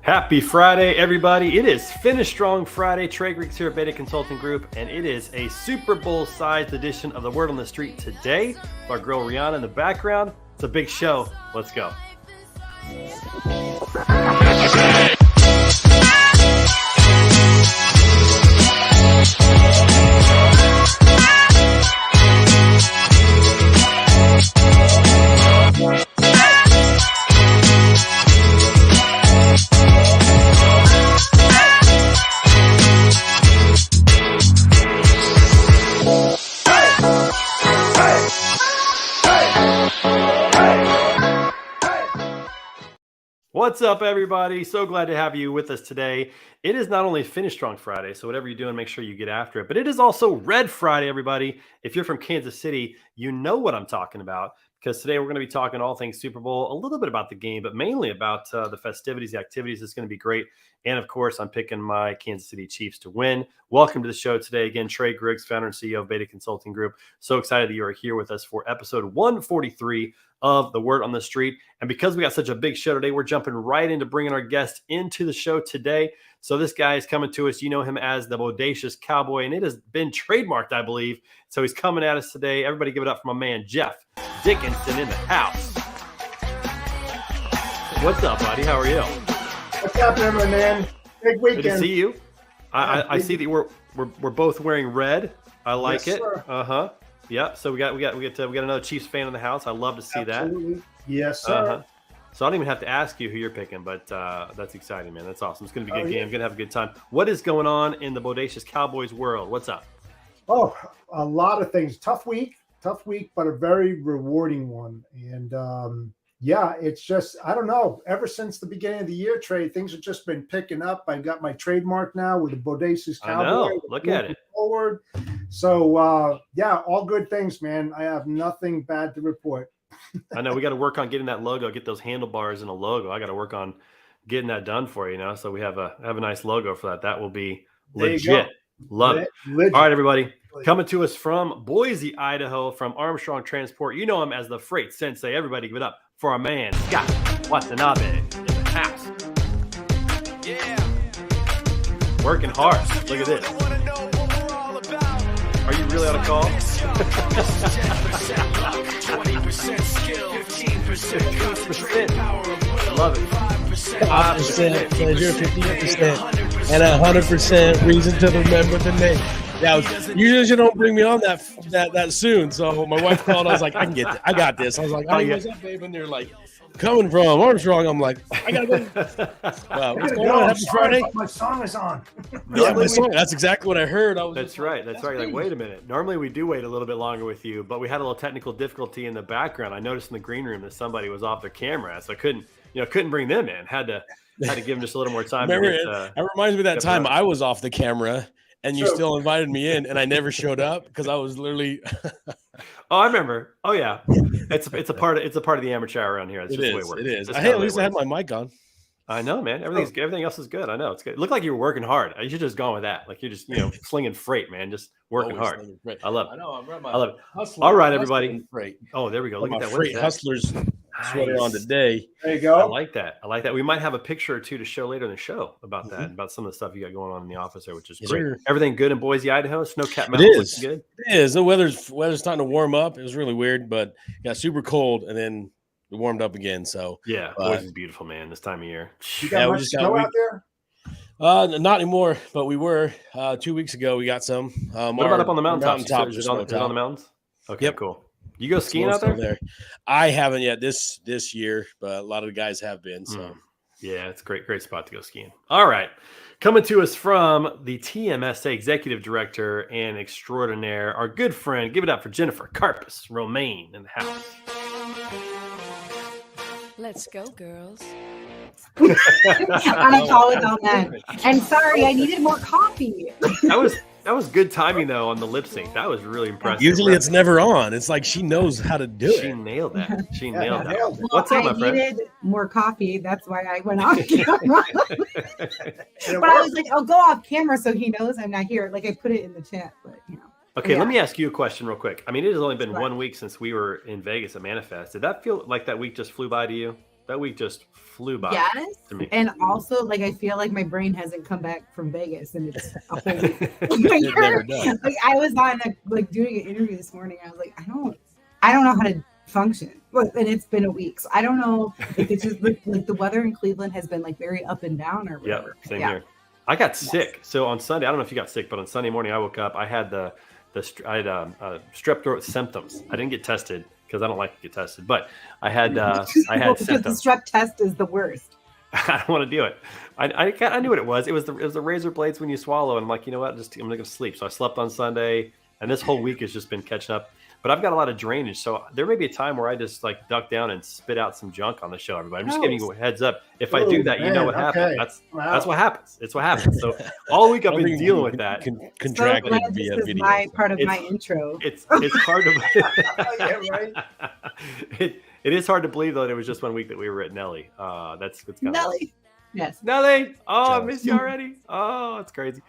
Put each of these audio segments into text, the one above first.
Happy Friday, everybody. It is Finish Strong Friday. Trey Griggs here at Beta Consulting Group, and it is a Super Bowl-sized edition of The Word on the Street today. With our girl Rihanna in the background. It's a big show. Let's go. What's up, everybody? So glad to have you with us today. It is not only Finish Strong Friday, so whatever you're doing, make sure you get after it, but it is also Red Friday, everybody. If you're from Kansas City, you know what I'm talking about, because today we're going to be talking all things Super Bowl, a little bit about the game, but mainly about the festivities, the activities. It's going to be great. And of course, I'm picking my Kansas City Chiefs to win. Welcome to the show today. Again, Trey Griggs, founder and CEO of Beta Consulting Group. So excited that you are here with us for episode 143 of The Word on the Street. And because we got such a big show today, we're jumping right into bringing our guest into the show today. So this guy is coming to us. You know him as the Bodacious Cowboy, and it has been trademarked, I believe. So he's coming at us today. Everybody give it up for my man, Jeff Dickinson in the house. What's up, buddy? How are you? What's happening, my man? Big weekend. Good to see you. I see that we're both wearing red. I like it. Sir. Yeah. So we got another Chiefs fan in the house. I love to see Absolutely. that. Yes, sir. So I don't even have to ask you who you're picking, but that's exciting, man. That's awesome. It's going to be a good game. I'm going to have a good time. What is going on in the Bodacious Cowboys world? What's up? Oh, a lot of things. Tough week, but a very rewarding one. And yeah, it's just, I don't know. Ever since the beginning of the year, Trey, things have just been picking up. I got my trademark now with the Bodacious Cowboy. I know. Look at it. Forward. So yeah, all good things, man. I have nothing bad to report. I know we got to work on getting that logo, get those handlebars and a logo. I got to work on getting that done for you, so we have a nice logo for that. That will be legit. Love it. Legit. All right, everybody. Coming to us from Boise, Idaho, from Armstrong Transport. You know him as the Freight Sensei. Everybody give it up for our man, Scott Watanabe in the house. Yeah. Working hard. Look at this. Are you really on a call? 20% skill, 15% love it. 5% pleasure, 15%, and 100% reason to remember the name. Yeah, usually you don't bring me on that soon. So my wife called. I was like, I can get this. I got this. I was like, hey, what's up, babe? And they're like, coming from Armstrong. I'm like, I gotta go. What's going on? Happy Friday. My song is on. Yeah, my song. That's exactly what I heard. That's right. Like, wait a minute. Normally we do wait a little bit longer with you, but we had a little technical difficulty in the background. I noticed in the green room that somebody was off their camera, so I couldn't bring them in. Had to give them just a little more time. Remember, it reminds me of that time I was off the camera. And you still invited me in, and I never showed up because I was literally. Oh, I remember. Oh, yeah. It's a part of the amateur hour around here. It's just the way it works. It is. Hey, at least I had my mic on. I know, man. Everything else is good. I know it's good. It looked like you were working hard. You should just gone with that. Like you're just slinging freight, man. Just working hard. I love it. I know. I love it. All right, everybody. Freight. Oh, there we go. Look at that. Freight Hustlers sweater on today. There you go. I like that. We might have a picture or two to show later in the show about that, about some of the stuff you got going on in the office there, which is great. Sure. Everything good in Boise, Idaho? Snow-capped mountains. Good? It is. The weather's starting to warm up. It was really weird, but it got super cold, and then it warmed up again. So yeah, Boise's beautiful, man, this time of year. You got much snow out there? Not anymore, but we were 2 weeks ago. We got some. What about up on the mountaintop? Is it on the mountains? Okay, yep. Cool. You go skiing out there? I haven't yet this year, but a lot of the guys have been. So yeah, it's a great spot to go skiing. All right. Coming to us from the TMSA Executive Director and Extraordinaire, our good friend, give it up for Jennifer Carpus Romaine in the house. Let's go, girls. I'm calling on that. And sorry, I needed more coffee. That was good timing though on the lip sync. That was really impressive. Usually it's never on. It's like she knows how to do it. She nailed that. She nailed that. Well, What's up, my friend? I needed more coffee. That's why I went off camera. But I was like, I'll go off camera so he knows I'm not here. Like I put it in the chat, but Okay, let me ask you a question real quick. I mean, it has only been 1 week since we were in Vegas at Manifest. Did that feel like that week just flew by to you? That week just flew by. Yes, to me. and also like I feel like my brain hasn't come back from Vegas, and it's a whole week. It's never done. Like I was on doing an interview this morning. I was like, I don't know how to function. And it's been a week, so I don't know if it's just like the weather in Cleveland has been like very up and down or whatever. Same here. I got sick. So on Sunday, I don't know if you got sick, but on Sunday morning I woke up. I had strep throat symptoms. I didn't get tested because I don't like to get tested, but I had symptoms. The strep test is the worst. I don't want to do it. I knew what it was. It was the razor blades when you swallow, and I'm like, you know what? I'm gonna sleep. So I slept on Sunday, and this whole week has just been catching up. But I've got a lot of drainage, so there may be a time where I just like duck down and spit out some junk on the show. Everybody, I'm just giving you a heads up. If I do that, you know what happens. That's what happens. It's what happens. So all week I've been dealing with that. Contracted so via this is video. part of my intro. It's hard to. Yeah, right. It is hard to believe though that it was just 1 week that we were at Nelly. It's kind Nelly. Yes. Nelly. Oh, Jealous. I missed you already. Oh, it's crazy.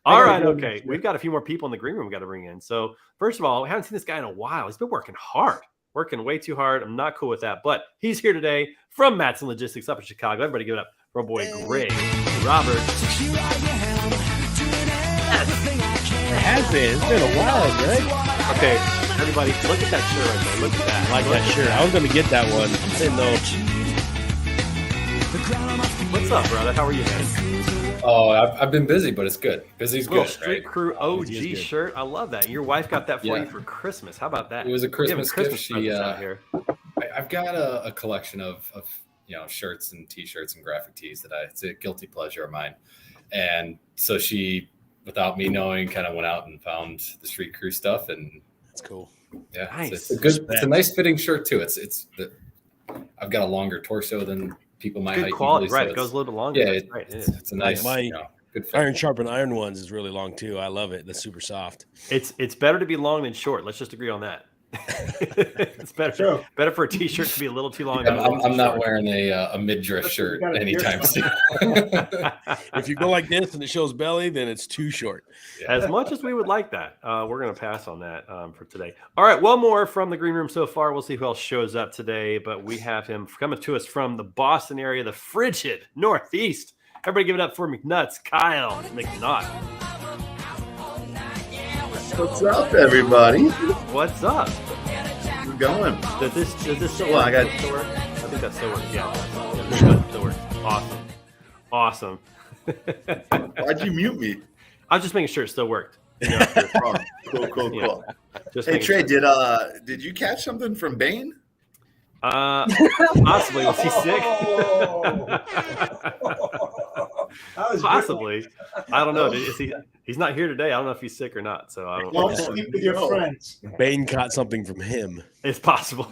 All right, okay. We've got a few more people in the green room we got to bring in. So first of all, we haven't seen this guy in a while. He's been working hard, working way too hard. I'm not cool with that, but he's here today from Matson Logistics up in Chicago. Everybody give it up for our boy Greg Robert. It has been. It's been a while, Greg. Okay, everybody, look at that shirt right there. Look at that. I like that shirt. I was going to get that one. I didn't know. What's up, brother? How are you, man? Oh, I've been busy, but it's good. Busy's Little good. Street Right? Crew OG good. shirt. I love that. Your wife got that for you for Christmas. How about that? It was a Christmas gift. presents out here. I've got a collection of shirts and T-shirts and graphic tees that it's a guilty pleasure of mine, and so she, without me knowing, kind of went out and found the Street Crew stuff, and That's cool. yeah, Nice. it's a nice fitting shirt too. I've got a longer torso than people my Good height. quality, usually, right? so It goes a little bit longer. Yeah, That's right. It is. it's a nice, My good fit. Iron Sharpen Iron ones is really long too. I love it. That's super soft. It's better to be long than short. Let's just agree on that. It's better for a T-shirt to be a little too long. I'm not wearing a midriff shirt anytime soon. If you go like this and it shows belly, then it's too short. As much as we would like that, we're going to pass on that for today. All right, one more from the green room so far. We'll see who else shows up today, but we have him coming to us from the Boston area, the frigid Northeast. Everybody give it up for McNuts, Kyle McNutt. What's up, everybody? What's up? We're going. Does this still Well, work? I Does it still work? I think that still works. Yeah, still works. Awesome. Why'd you mute me? I was just making sure it still worked. Oh, cool. Yeah. Just Hey making Trey, sure. did you catch something from Bane? Possibly. Was he sick? Possibly. I don't know. He's not here today. I don't know if he's sick or not. So I don't Don't know. sleep with your friends. Bane caught something from him. It's possible.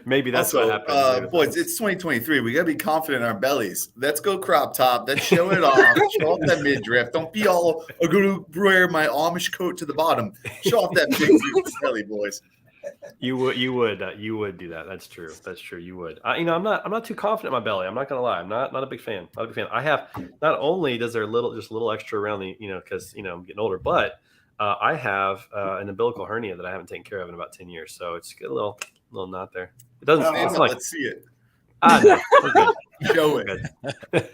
Maybe that's Also, what happened. boys, it's 2023. We gotta be confident in our bellies. Let's go crop top. Let's show it off. Show off that midriff. Don't be all I'm gonna wear my Amish coat to the bottom. Show off that big belly, boys. You would do that. That's true. You would. I'm not too confident in my belly. I'm not gonna lie. I'm not a big fan. I have, not only does there just a little extra around the, because I'm getting older, but I have an umbilical hernia that I haven't taken care of in about 10 years. So it's got a little knot there. It doesn't. It's like, Let's see it. no, we're good. Show We're it. good.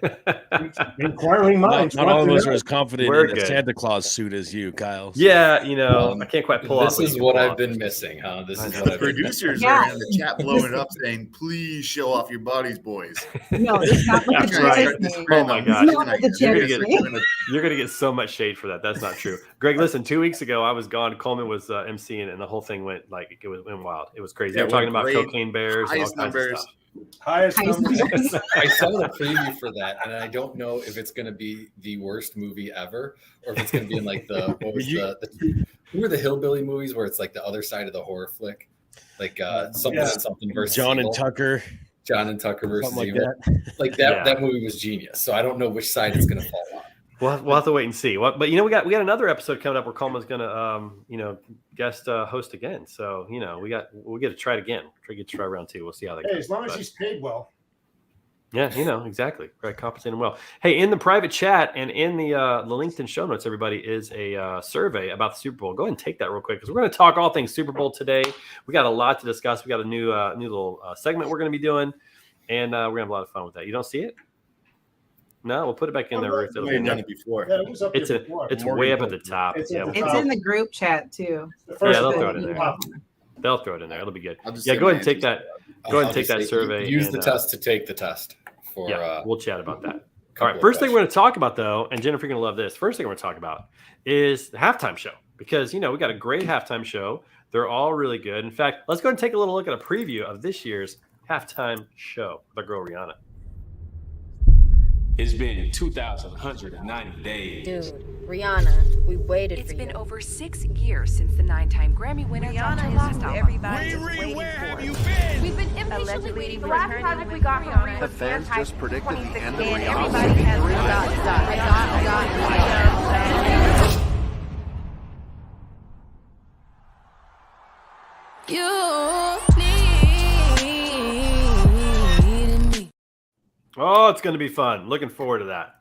Inquiring minds. Not all of us are as confident We're in a good. Santa Claus suit as you, Kyle. So. Yeah, I can't quite pull off. This is what I've been missing, huh? This is what The I've been producers Yeah. are in the chat blowing it up saying, please show off your bodies, boys. No, it's not what That's the right. chair is Start saying. Oh my gosh. It's not what the chair is saying. You're gonna get so much shade for that. That's not true. Greg, listen. 2 weeks ago, I was gone. Coleman was emceeing, and the whole thing went went wild. It was crazy. Yeah, They were talking about great. cocaine bears, and all Highest kinds numbers. of stuff. Highest numbers. I saw the preview for that, and I don't know if it's going to be the worst movie ever, or if it's going to be in like who are the hillbilly movies where it's like the other side of the horror flick, like something and something versus John Evil. and Tucker. John and Tucker versus Something like Evil. that. Like that. Yeah. That movie was genius. So I don't know which side it's going to fall on. We'll have to wait and see. But we got another episode coming up where Coleman's gonna guest host again. So we'll get to try it again. Get to try round 2. We'll see how that Hey, goes. as long as But- he's paid well. Yeah, exactly. Right, compensating well. Hey, in the private chat and in the LinkedIn show notes, everybody, is a survey about the Super Bowl. Go ahead and take that real quick because we're going to talk all things Super Bowl today. We got a lot to discuss. We got a new little segment we're going to be doing. and we're gonna have a lot of fun with that. You don't see it? No, we'll put it back in there, Ruth. We It'll be in done there. it before. Yeah, it was up It's there before. it's Morgan way up at told the top. It's Yeah, at the It's in the group chat too. The first they'll thing. throw it in there. Yeah. they'll throw it in there. It'll be good. I'll just Yeah, say go ahead my and take that. answers. Go ahead and I'll take just that say, survey. Use and, the test to take the test. For Yeah, we'll chat about that. All couple right. of First thing we're going to questions. talk about, though, and Jennifer, you're going to love this. First thing we're going to talk about is the halftime show because, we got a great halftime show. They're all really good. In fact, let's go and take a little look at a preview of this year's halftime show with our girl Rihanna. It's been 2,190 days. Dude, Rihanna, we waited It's for been you. over 6 years since the 9-time Grammy winner dropped her last album. Everybody where have you been? We've been impatiently waiting for last her project we got from Rihanna The fans just predicted the end of and Rihanna's everybody has Oh, it's going to be fun. Looking forward to that.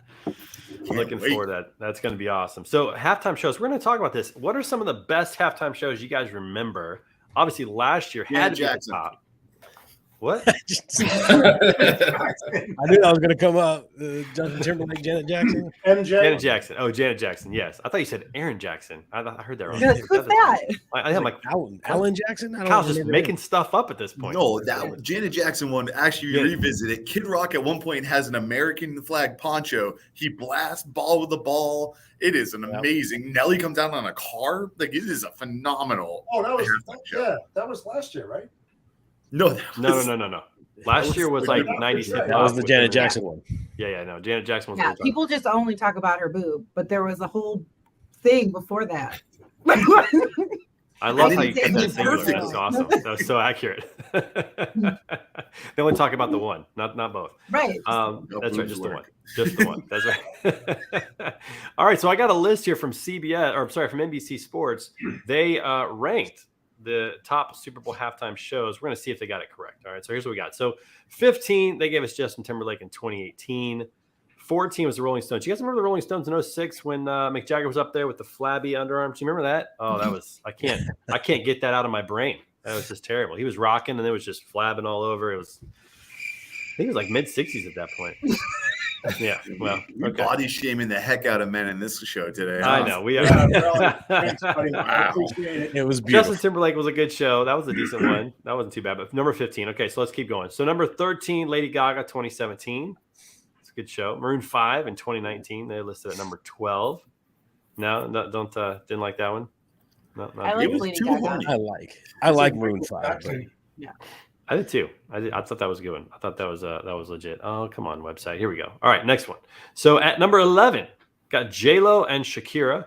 Looking wait. forward to that. That's going to be awesome. So, halftime shows. We're going to talk about this. What are some of the best halftime shows you guys remember? Obviously, last year had to be at the top. What? I knew that was going to come up. Justin Timberlake, Janet Jackson. MJ. Janet Jackson. Oh, Janet Jackson. Yes. I thought you said Aaron Jackson. I heard that wrong. Who's that? I'm like, Alan Jackson? I don't Kyle's just remember making stuff up at this point. No, that Janet Jackson one actually Yeah. revisited. Kid Rock at one point has an American flag poncho. He blasts ball with the ball. It is an amazing. Nelly comes down on a car. Like it is a phenomenal. Oh, that was halftime show. that was last year, right? No, that No. was- Last year was like 90s. That That was the Janet Jackson one. Yeah, no. Janet Jackson was Yeah, the people just only talk about her boob, but there was a whole thing before that. I love how And you then- kept and that then singular. perfect. That's awesome. That was so accurate. They only talk about the one, not both. Right. No, That's right, boobs just the work. one. Just the one. That's right. All right, so I got a list here from CBS, or I'm sorry, from NBC Sports. They ranked the top Super Bowl halftime shows. We're going to see if they got it correct. All right, so here's what we got. So 15, they gave us Justin Timberlake in 2018. 14 was the Rolling Stones. You guys remember the Rolling Stones in 06 when Mick Jagger was up there with the flabby underarms? Do you remember that? Oh, that was I can't get that out of my brain. That was just terrible. He was rocking and it was just flabbing all over. It was, I think it was like mid 60s at that point. Yeah, well, You're okay. body shaming the heck out of men in this show today. I huh? know we Yeah, are. really. Thanks, buddy. I Wow. appreciate it. It was beautiful. Justin Timberlake was a good show. That was a decent one. That wasn't too bad. But number 15. Okay, so let's keep going. So number 13, Lady Gaga, 2017. It's a good show. Maroon 5 in 2019. They listed at number 12. No, don't didn't like that one. No, not I good. like It was Lady too Gaga. horny. I like Maroon 5. but I did too. I thought that was a good one. I thought that was legit. Oh, come on, website. Here we go. All right, next one. So at number 11, got J-Lo and Shakira.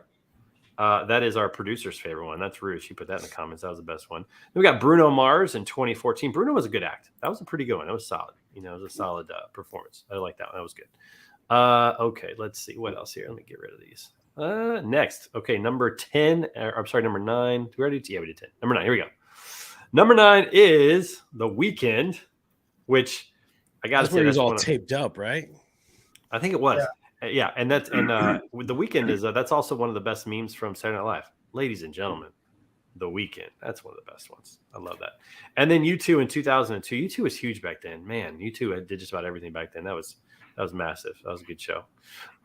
That is our producer's favorite one. That's Ruth. She put that in the comments. That was the best one. Then we got Bruno Mars in 2014. Bruno was a good act. That was a pretty good one. That was solid. It was a solid performance. I like that one. That was good. Okay, let's see. What else here? Let me get rid of these. Next. Okay, number 10. I'm sorry, number 9. We already did 10. Number 9. Here we go. Number 9 is The Weeknd, which I got to That's say where he's that's all one of- taped up, right? I think it was. Yeah, and that's with The Weeknd is that's also one of the best memes from Saturday Night Live. Ladies and gentlemen, The Weeknd. That's one of the best ones. I love that. And then U2 in 2002. U2 was huge back then. Man, U2 did just about everything back then. That was massive. That was a good show.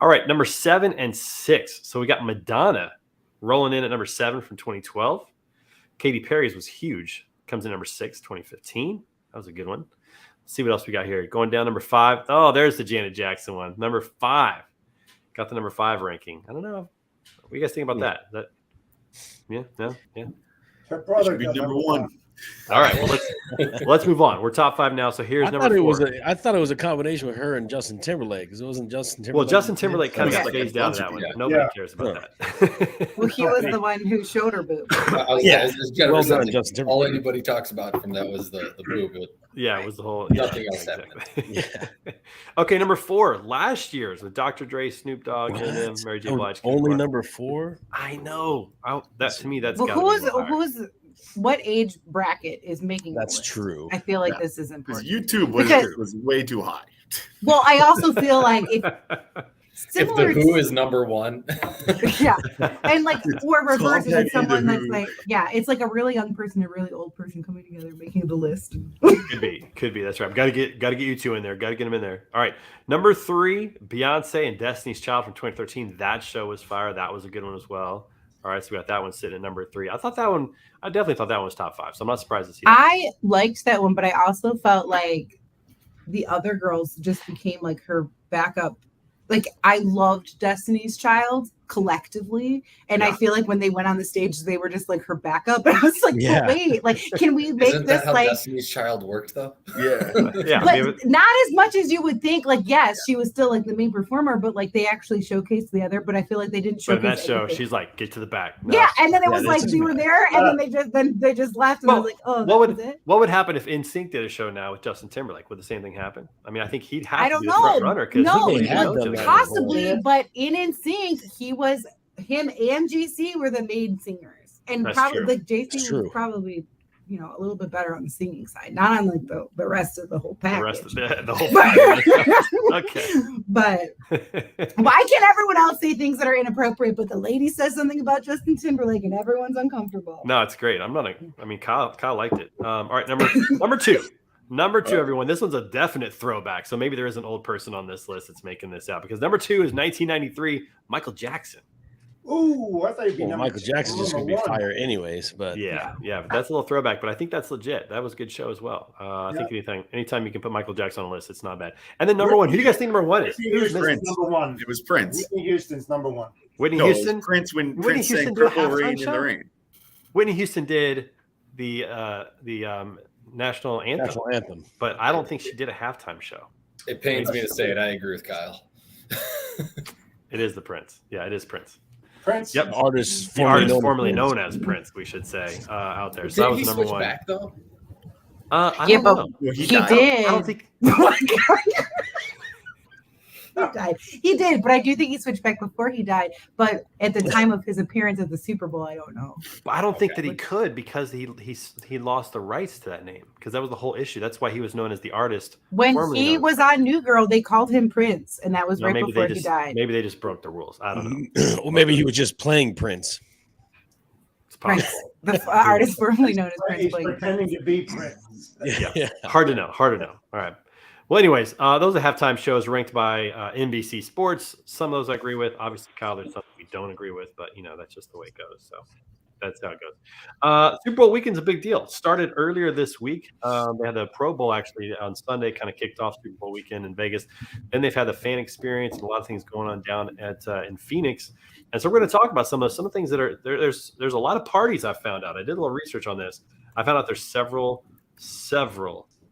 All right, number 7 and 6. So we got Madonna rolling in at number 7 from 2012. Katy Perry's was huge. Comes in number 6, 2015. That was a good one. Let's see what else we got here. Going down number 5. Oh, there's the Janet Jackson one. Number 5. Got the number 5 ranking. I don't know. What do you guys think about that? Yeah, no, yeah. Her brother Should be got number 1. All right, well let's move on. We're top 5 now. So here's I number thought 4. I thought it was a combination with her and Justin Timberlake because it wasn't Justin Timberlake. Well, Justin Timberlake kind of Yeah. got phased out of that one. Yeah. Nobody Yeah. cares about that. Well, he was the one who showed her boob. Jennifer Well said, done, Justin Timberlake. all anybody talks about from that was the boob. Yeah, it was the whole. Nothing else exactly. Okay, number 4. Last year's with Dr. Dre, Snoop Dogg, Eminem, Mary J. Blige. Only number 4. I know. That to me, that's Well, gotta be a little higher. what age bracket is making the That's list? true. I feel like Yeah. this is Because important. YouTube Because- was way too high. Well, I also feel like if similar the Who is number one. yeah, and like or reverse Tom is someone Petty, The that's Who. like it's like a really young person, a really old person coming together, making the list. Could be. That's right. Got to get you two in there. Got to get them in there. All right, number 3, Beyonce and Destiny's Child from 2013. That show was fire. That was a good one as well. All right, so we got that one sitting at number 3. I definitely thought that one was top 5. So I'm not surprised to see that. I liked that one, but I also felt like the other girls just became like her backup. Like I loved Destiny's Child collectively, and I feel like when they went on the stage, they were just like her backup. And I was like, oh, wait, like can we make Isn't this that how like Destiny's Child worked though? Yeah. but not as much as you would think. Like yes, she was still like the main performer, but like they actually showcased the other. But I feel like they didn't showcase. But in that show, anything. she's like, get to the back. No. Yeah, and then it was like we were there, and then they just left, and I was like, oh, was it? What would happen if NSYNC did a show now with Justin Timberlake? Would the same thing happen? I mean, I think he'd have to be the front runner because possibly, but in NSYNC, him and JC were the main singers, and That's probably true. like JC was probably a little bit better on the singing side, not on like the rest of the whole package. The rest of the whole package. Okay. But why can't everyone else say things that are inappropriate, but the lady says something about Justin Timberlake and everyone's uncomfortable? No, it's great. Kyle liked it. All right, number 2. Number 2, everyone. This one's a definite throwback. So maybe there is an old person on this list that's making this out because number 2 is 1993, Michael Jackson. Ooh, I thought you'd be Michael Jackson's just going to be fire anyways. But yeah, but that's a little throwback. But I think that's legit. That was a good show as well. I think anytime you can put Michael Jackson on a list, it's not bad. And then number 1, who do you guys think number 1 is? Who's Prince? Number 1. It was Prince. Whitney Houston's number 1. Whitney Houston. Prince when Whitney Prince Houston sang did a "Purple halftime Rain in show? the Rain." Whitney Houston did the national anthem. But I don't think she did a halftime show. It pains me to say it. I agree with Kyle. It is the Prince. Yeah, it is Prince. Prince. Yep. Artist formerly known as Prince, we should say, out there. So that was number 1. Back though? I don't know. He did. I don't think. He died. He did, but I do think he switched back before he died. But at the time of his appearance at the Super Bowl, I don't know. I don't think that he could because he lost the rights to that name because that was the whole issue. That's why he was known as the artist. When he was on New Girl, they called him Prince, and that was right before he died. Maybe they just broke the rules. I don't know. Well, maybe he was just playing Prince. It's possible. The artist formerly known as Prince. He's pretending to be Prince. Yeah. Hard to know. All right. Well, anyways, those are halftime shows ranked by NBC Sports. Some of those I agree with. Obviously, Kyle, there's something we don't agree with, but that's just the way it goes. So that's how it goes. Super Bowl weekend's a big deal. Started earlier this week. They had the Pro Bowl actually on Sunday, kind of kicked off Super Bowl weekend in Vegas. Then they've had the fan experience and a lot of things going on down at in Phoenix. And so we're going to talk about some of the things that are there. There's a lot of parties I found out. I did a little research on this. I found out there's several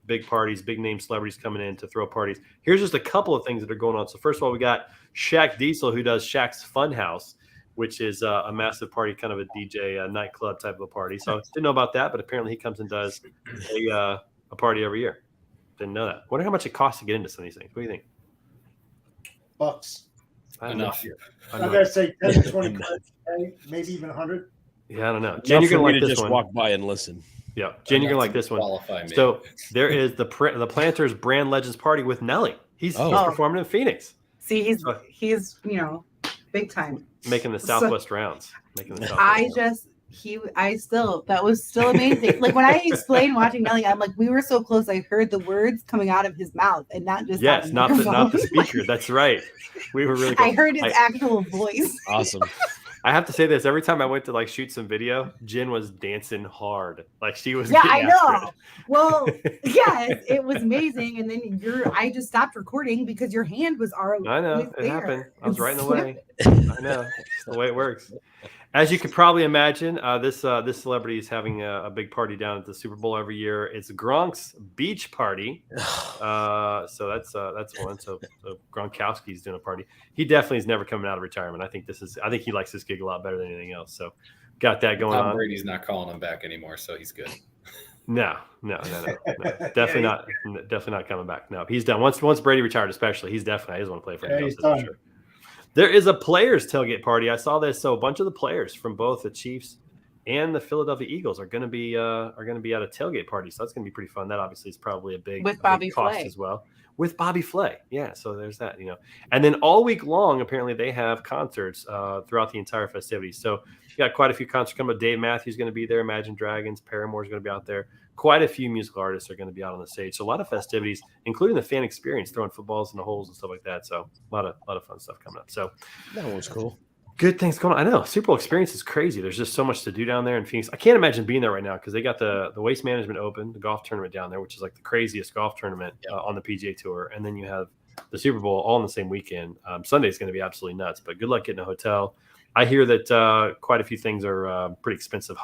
big parties, big name celebrities coming in to throw parties. Here's just a couple of things that are going on. So first of all, we got Shaq Diesel, who does Shaq's Funhouse, which is a massive party, kind of a DJ nightclub type of a party. So I didn't know about that, but apparently he comes and does a party every year. Didn't know that. Wonder how much it costs to get into some of these things. What do you think? Bucks. Enough. I'm gonna say 10 to 20, maybe even 100. Yeah, I don't know. Jen, you're gonna like this just one. Walk by and listen. Yeah, Jen, you're gonna like this one. So there is the Planters Brand Legends Party with Nelly. He's performing in Phoenix. See, he's big time Making the Southwest rounds. That was still amazing. Like when I explained watching Nelly, I'm like, we were so close. I heard the words coming out of his mouth and not just not the speaker. That's right. We were really. I heard his actual voice. Awesome. I have to say this every time I went to shoot some video, Jen was dancing hard. Like she was. Yeah, I know. Well, yes, it was amazing. And then I just stopped recording because your hand was already. I know it happened. I was right in the way. I know. It's the way it works. As you could probably imagine, this celebrity is having a big party down at the Super Bowl every year. It's Gronk's beach party. So that's one. So Gronkowski's doing a party. He definitely is never coming out of retirement. I think he likes this gig a lot better than anything else. So got that going on. Tom Brady's not calling him back anymore, so he's good. No. Definitely not coming back. No, he's done. Once Brady retired, especially, he doesn't want to play for anyone else. That's for sure. There is a players tailgate party. I saw this. So a bunch of the players from both the Chiefs and the Philadelphia Eagles are going to be at a tailgate party. So that's going to be pretty fun. That obviously is probably a big cost Flay as well. With Bobby Flay. Yeah, so there's that, And then all week long, apparently they have concerts throughout the entire festivities. So you got quite a few concerts coming up. Dave Matthews is going to be there. Imagine Dragons. Paramore is going to be out there. Quite a few musical artists are going to be out on the stage. So a lot of festivities, including the fan experience, throwing footballs in the holes and stuff like that. So a lot of fun stuff coming up. So that was cool. Good things going on. I know Super Bowl experience is crazy. There's just so much to do down there in Phoenix. I can't imagine being there right now because they got the Waste Management Open, the golf tournament down there, which is like the craziest golf tournament on the PGA Tour. And then you have the Super Bowl all in the same weekend. Sunday is going to be absolutely nuts, but good luck getting a hotel. I hear that quite a few things are pretty expensive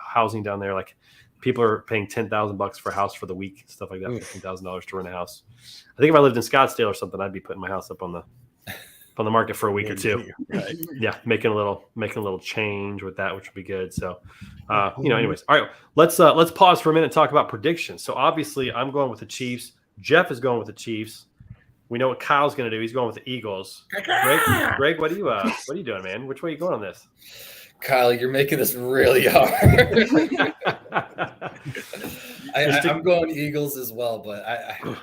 housing down there. Like people are paying $10,000 for a house for the week, stuff like that, $15,000 to rent a house. I think if I lived in Scottsdale or something, I'd be putting my house up on the market for a week or two. Right. Yeah, making a little change with that, which would be good. So, anyways, all right, let's pause for a minute and talk about predictions. So obviously, I'm going with the Chiefs. Jeff is going with the Chiefs. We know what Kyle's going to do. He's going with the Eagles. Greg, what are you doing, man? Which way are you going on this? Kyle, you're making this really hard. I'm going Eagles as well, but I don't know.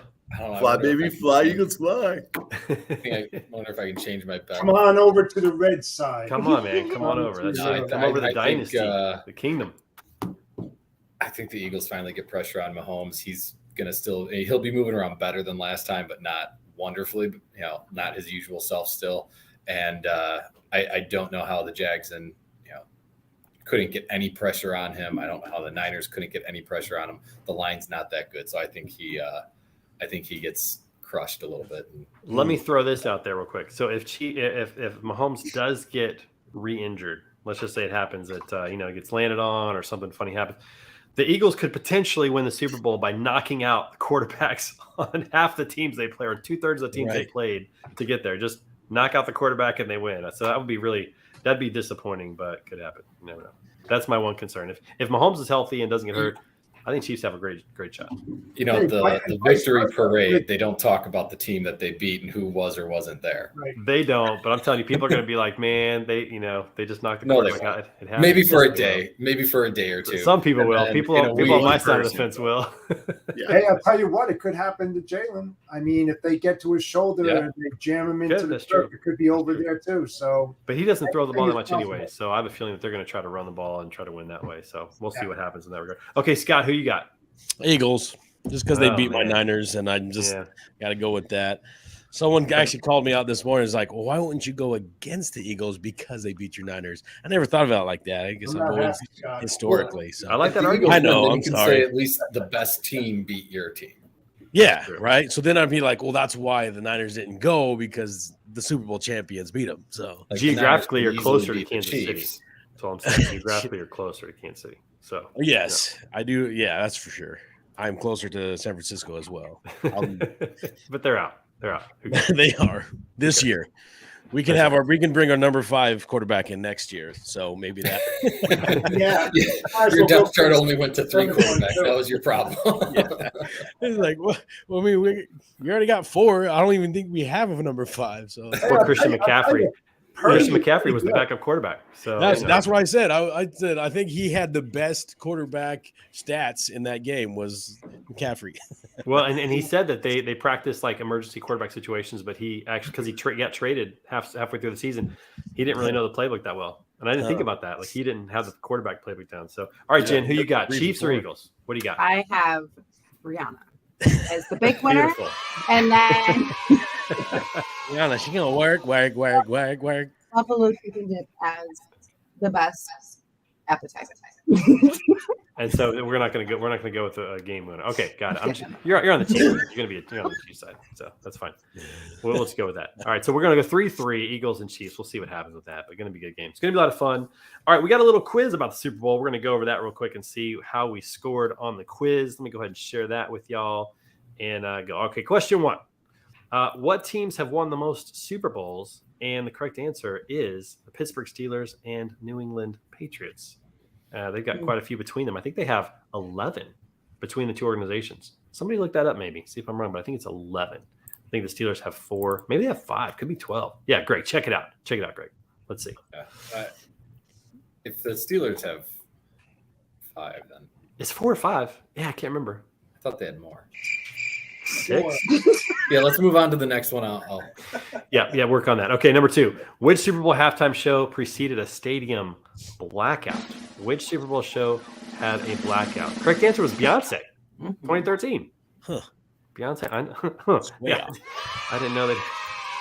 Fly, baby, fly, Eagles, fly. I wonder if I can change my bet. Come on over to the red side. Come on, man. Come on over. Come over the dynasty, the kingdom. I think the Eagles finally get pressure on Mahomes. He's he'll be moving around better than last time, but not wonderfully. Not his usual self still. And I don't know how the Jags couldn't get any pressure on him. I don't know how the Niners couldn't get any pressure on him. The line's not that good, so I think he gets crushed a little bit. Let me throw this out there real quick. So if Mahomes does get re-injured, let's just say it happens that gets landed on or something funny happens, the Eagles could potentially win the Super Bowl by knocking out the quarterbacks on half the teams they play, or 2/3 of the teams they played to get there. Just knock out the quarterback and they win. So that'd be disappointing, but could happen. You never know. That's my one concern. If Mahomes is healthy and doesn't get hurt, I think Chiefs have a great shot. The victory parade, they don't talk about the team that they beat and who was or wasn't there. Right. They don't, but I'm telling you, people are going to be like, man, they just knocked the quarterback out. It happens. Maybe for a day or two. Some people will. People on my side of the fence will. Hey, I'll tell you what, it could happen to Jalen. I mean, if they get to his shoulder and they jam him into the turf, it could be over there too. So, but he doesn't throw the ball that much anyway. So I have a feeling that they're going to try to run the ball and try to win that way. So we'll see what happens in that regard. Okay, Scott, who you got? Eagles, just because they beat my Niners, and I just got to go with that. Someone actually called me out this morning. It's like, well, why wouldn't you go against the Eagles because they beat your Niners? I never thought about it like that. I guess I'm going historically. So I like that argument. I know. I'm sorry. Say at least the best team beat your team. Yeah, right. So then I'd be like, well, that's why the Niners didn't go, because the Super Bowl champions beat them. So geographically, you're closer to Kansas City. That's all I'm saying. Geographically, you're closer to Kansas City. So yes, I do. Yeah, that's for sure. I'm closer to San Francisco as well. But they're out. They're out. They are this year. We can bring our number 5 quarterback in next year. So maybe that. Your depth chart only went to 3 quarterbacks. That was your problem. It's like, well, I mean, we already got 4. I don't even think we have a number 5. So Christian McCaffrey. Christian McCaffrey was the backup quarterback. So that's what I said. I said I think he had the best quarterback stats in that game was McCaffrey. Well, and he said that they practiced like emergency quarterback situations, but he actually, because he got traded halfway through the season, he didn't really know the playbook that well. And I didn't think about that. Like he didn't have the quarterback playbook down. So all right, Jen, who you got? Chiefs or Eagles? What do you got? I have Rihanna as the big winner. Beautiful. And then Rihanna, she's gonna work. buffalo chicken dip as the best appetizer. And so we're not going to go with a game winner. Okay, got it. You're on the team. You're on the Chiefs side, so that's fine. Well, let's go with that. All right, so we're going to go 3-3 Eagles and Chiefs. We'll see what happens with that. But going to be a good game. It's going to be a lot of fun. All right, we got a little quiz about the Super Bowl. We're going to go over that real quick and see how we scored on the quiz. Let me go ahead and share that with y'all and go. Okay, question 1. What teams have won the most Super Bowls? And the correct answer is the Pittsburgh Steelers and New England Patriots. They've got quite a few between them. I think they have 11 between the two organizations. Somebody look that up, maybe. See if I'm wrong, but I think it's 11. I think the Steelers have 4. Maybe they have 5. Could be 12. Yeah, Greg, check it out. Check it out, Greg. Let's see. If the Steelers have 5 then. It's 4 or 5. Yeah, I can't remember. I thought they had more. 6. Yeah, let's move on to the next one. Yeah, work on that. Okay, number 2. Which Super Bowl halftime show preceded a stadium blackout? Which Super Bowl show had a blackout? Correct answer was Beyonce, 2013. Huh. Beyonce. Yeah. I didn't know that.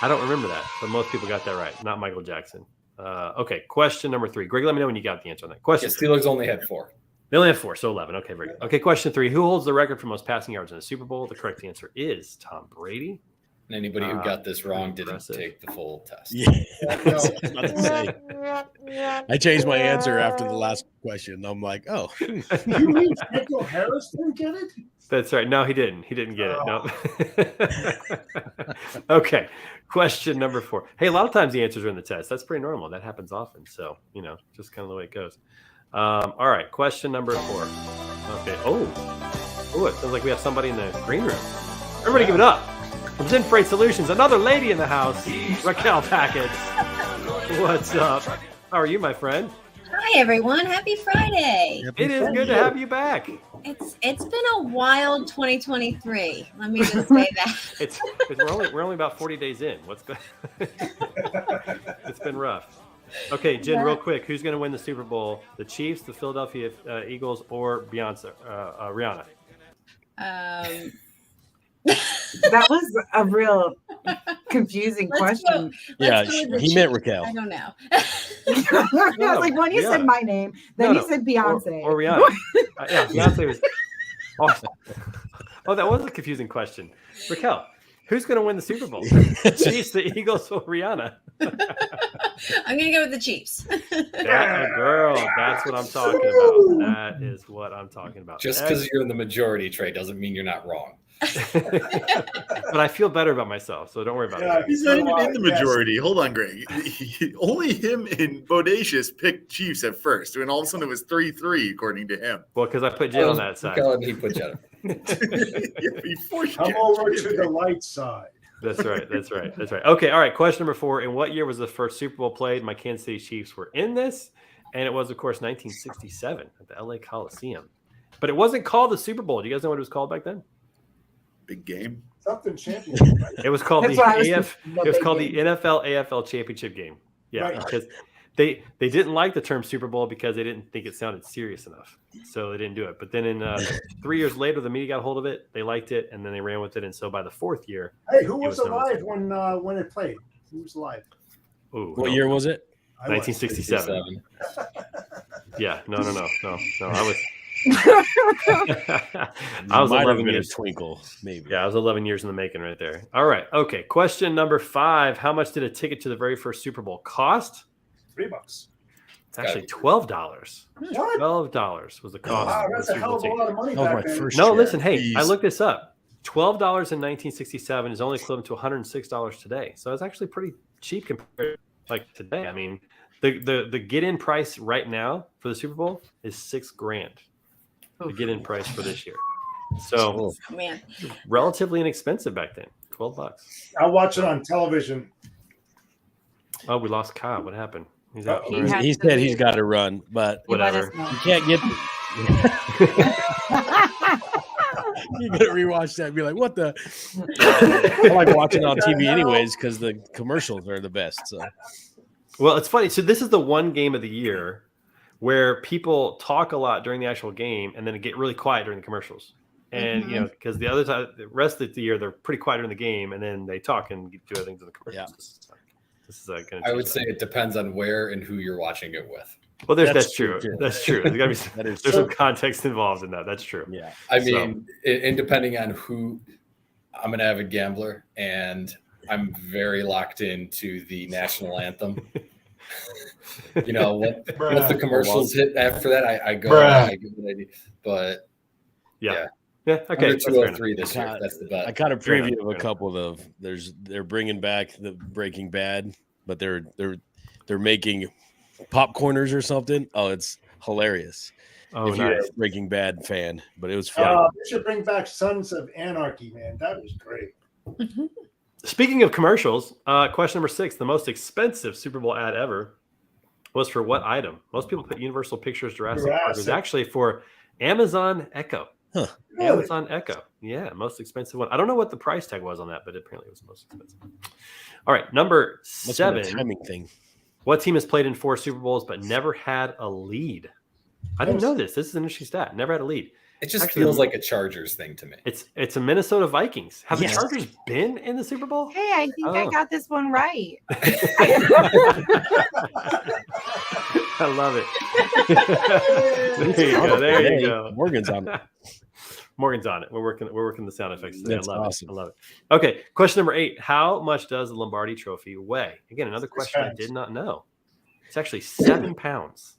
I don't remember that, but most people got that right. Not Michael Jackson. Okay, question number 3. Greg, let me know when you got the answer on that. Question. Yeah, Steelers only had 4. They only have 4, so 11. Okay, very good. Okay, question 3. Who holds the record for most passing yards in the Super Bowl? The correct answer is Tom Brady. And anybody who got this wrong didn't take the full test. Yeah, that's what I was about to say. I changed my answer after the last question. I'm like, oh. You mean Michael Harris didn't get it? That's right. No, he didn't. He didn't get it. No. Okay. Question number 4. Hey, a lot of times the answers are in the test. That's pretty normal. That happens often. So, just kind of the way it goes. All right. Question number 4. Okay. Oh, it sounds like we have somebody in the green room. Everybody give it up. From Zen Freight Solutions, another lady in the house, Raquel Packets. What's up? How are you, my friend? Hi, everyone. Happy Friday. It is good to have you back. It's been a wild 2023. Let me just say that. We're only about 40 days in. What's good? It's been rough. Okay, Jen, real quick, who's going to win the Super Bowl? The Chiefs, the Philadelphia Eagles, or Rihanna? That was a real confusing question. He meant Raquel. I don't know. I was like, when you said my name, then you said Beyonce. Or Rihanna. Yeah, Beyonce was awesome. Oh, that was a confusing question. Raquel, who's going to win the Super Bowl? Chiefs, the Eagles, or Rihanna? I'm going to go with the Chiefs. Girl, that's what I'm talking about. That is what I'm talking about. Just because you're in the majority, Trey, doesn't mean you're not wrong. But I feel better about myself, so don't worry about it. He's not even in the majority. Hold on, Greg. Only him and Bodacious picked Chiefs at first, and all of a sudden it was 3-3 according to him. Well, because I put Jen on that side. He put Jen. Come over to the light side. That's right. Okay, all right. Question number 4. In what year was the first Super Bowl played? My Kansas City Chiefs were in this, and it was, of course, 1967 at the LA Coliseum. But it wasn't called the Super Bowl. Do you guys know what it was called back then? Big game. Something championship. It was called the NFL AFL championship game. Yeah, right. Because they didn't like the term Super Bowl because they didn't think it sounded serious enough, so they didn't do it. But then in 3 years later, the media got a hold of it. They liked it, and then they ran with it. And so by the 4th year, hey, who was alive when it played? Who was alive? Ooh, what year was it? 1967. Yeah, no. I was. I was 11 years. Twinkle, maybe. Yeah, I was 11 years in the making right there. All right. Okay. Question number 5. How much did a ticket to the very first Super Bowl cost? $3. It's actually $12. What? $12 was the cost. Wow, that's a hell of a lot of money back then. No, listen. Hey, I looked this up. $12 in 1967 is only equivalent to $106 today. So it's actually pretty cheap compared to today. I mean, the get-in price right now for the Super Bowl is $6,000. The get-in price for this year. So relatively inexpensive back then. $12. I'll watch it on television. Oh, we lost Kyle. What happened? He's out. He said he's got to run, but whatever. You can't get. You gotta rewatch that and be like, what the? I like watching on TV anyways because the commercials are the best. So, well, it's funny. So this is the one game of the year where people talk a lot during the actual game and then it get really quiet during the commercials. And because the rest of the year they're pretty quiet during the game and then they talk and do other things in the commercials. Yeah. This is I would say it depends on where and who you're watching it with. Well, that's true. That's true. There's gotta be there's some context involved in that. That's true. Yeah. I mean, and depending on who, I'm an avid gambler and I'm very locked into the national anthem. Once the commercials hit after that, I go. I give it an idea. But yeah. Okay. Under 203 this year. That's the bet. I caught a preview of a couple of they're bringing back the Breaking Bad, but they're making popcorners or something. Oh, it's hilarious. Oh, if you're a Breaking Bad fan, but it was fun. They should bring back Sons of Anarchy, man. That was great. Mm-hmm. Speaking of commercials, question number 6, the most expensive Super Bowl ad ever was for what item? Most people put Universal Pictures Jurassic Park. It was Jurassic. actually for Amazon Echo. Huh. Amazon Echo. Yeah, most expensive one. I don't know what the price tag was on that, but apparently it was the most expensive. All right, number Must have been 7. a timing thing. What team has played in 4 Super Bowls but never had a lead? I didn't know this. This is an interesting stat. Never had a lead. It just feels like a Chargers thing to me. It's a Minnesota Vikings. Have Yes. the Chargers been in the Super Bowl? Hey, I think I got this one right. I love it. There you go. There you go. Morgan's on it. Morgan's on it. We're working the sound effects today. That's I love awesome. it. I love it. Okay, question number 8. How much does the Lombardi Trophy weigh? Again, another question I did not know. It's actually 7 pounds.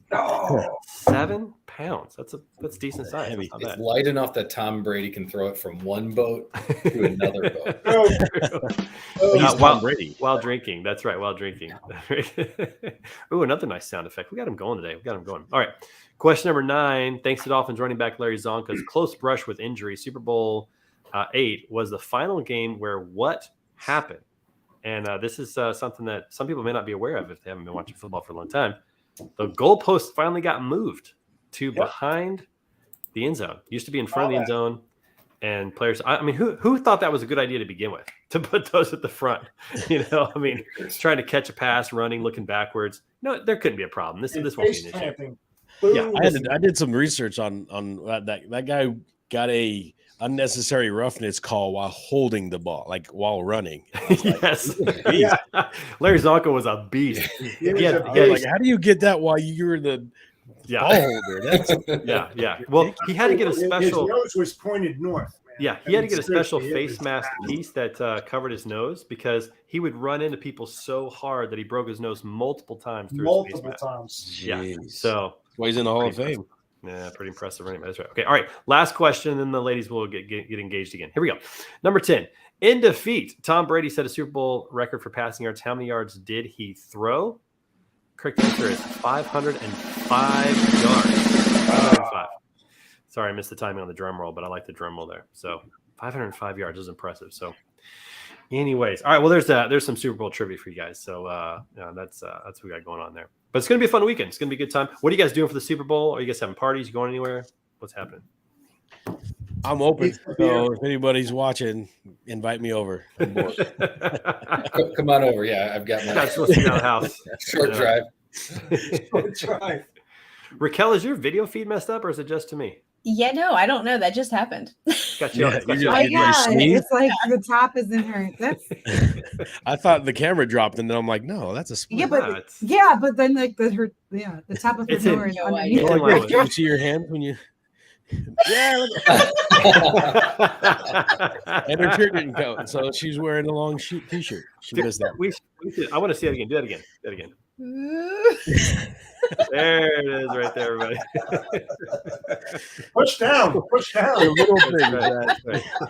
7 pounds. That's decent size. Heavy. That's not It's bad. light enough that Tom Brady can throw it from one boat to another boat. He's Tom Brady. While drinking. That's right. While drinking. Ooh, another nice sound effect. We got him going today. All right. Question number 9. Thanks to Dolphins running back Larry Zonka's close brush with injury. Super Bowl 8 was the final game where what happened? And this is something that some people may not be aware of if they haven't been watching football for a long time. The goalpost finally got moved to behind the end zone. Used to be in front of the end zone. And players, I mean, who thought that was a good idea to begin with, to put those at the front? You know, I mean, trying to catch a pass, running, looking backwards. No, there couldn't be a problem. This won't be an issue. Yeah, I did some research on that guy got a unnecessary roughness call while holding the ball, like while running. Yes. Yeah. Larry Zonka was a beast. Like, how do you get that while you're the ball holder? That's, yeah. Well, he had to get a special. His nose was pointed north. Man. Yeah, he had to get a special face mask piece that covered his nose because he would run into people so hard that he broke his nose multiple times through his face mask. Times. Yeah. So well, he's in the Hall of Fame. Yeah, pretty impressive running back. That's right. Okay, all right. Last question, then the ladies will get engaged again. Here we go. Number 10. In defeat, Tom Brady set a Super Bowl record for passing yards. How many yards did he throw? Correct answer is 505 yards. 505. Sorry, I missed the timing on the drum roll, but I like the drum roll there. So 505 yards is impressive. So anyways, all right. Well, there's some Super Bowl trivia for you guys. So that's what we got going on there. But it's going to be a fun weekend. It's going to be a good time. What are you guys doing for the Super Bowl? Are you guys having parties? You going anywhere? What's happening? I'm open. So if anybody's watching, invite me over. Come on over. Yeah, I've got my supposed to be out of the house. Short drive. Short drive. Raquel, is your video feed messed up or is it just to me? Yeah, no, I don't know. That just happened. Got you. Yeah, Oh yeah, it's like the top is in her. That's I thought the camera dropped, and then I'm like, no, that's a split. but then like the top of her It's in- door is No underneath. idea. her. Can you see your hand when you? Yeah. And her shirt didn't count, so she's wearing a long t-shirt. She missed that. We should, I want to see it again. Do that again. Do that again. There it is, right there, everybody. Push down. A little thing. That's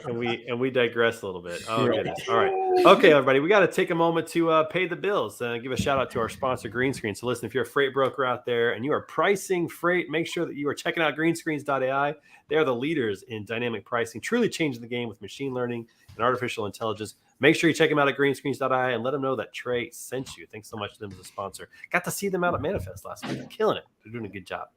right. And we digress a little bit. Oh goodness. All right. Okay, everybody. We got to take a moment to pay the bills and give a shout out to our sponsor, Green Screen. So listen, if you're a freight broker out there and you are pricing freight, make sure that you are checking out greenscreens.ai. They are the leaders in dynamic pricing, truly changing the game with machine learning and artificial intelligence. Make sure you check them out at greenscreens.ai and let them know that Trey sent you. Thanks so much to them as a sponsor. Got to see them out at Manifest last week. They're killing it. They're doing a good job.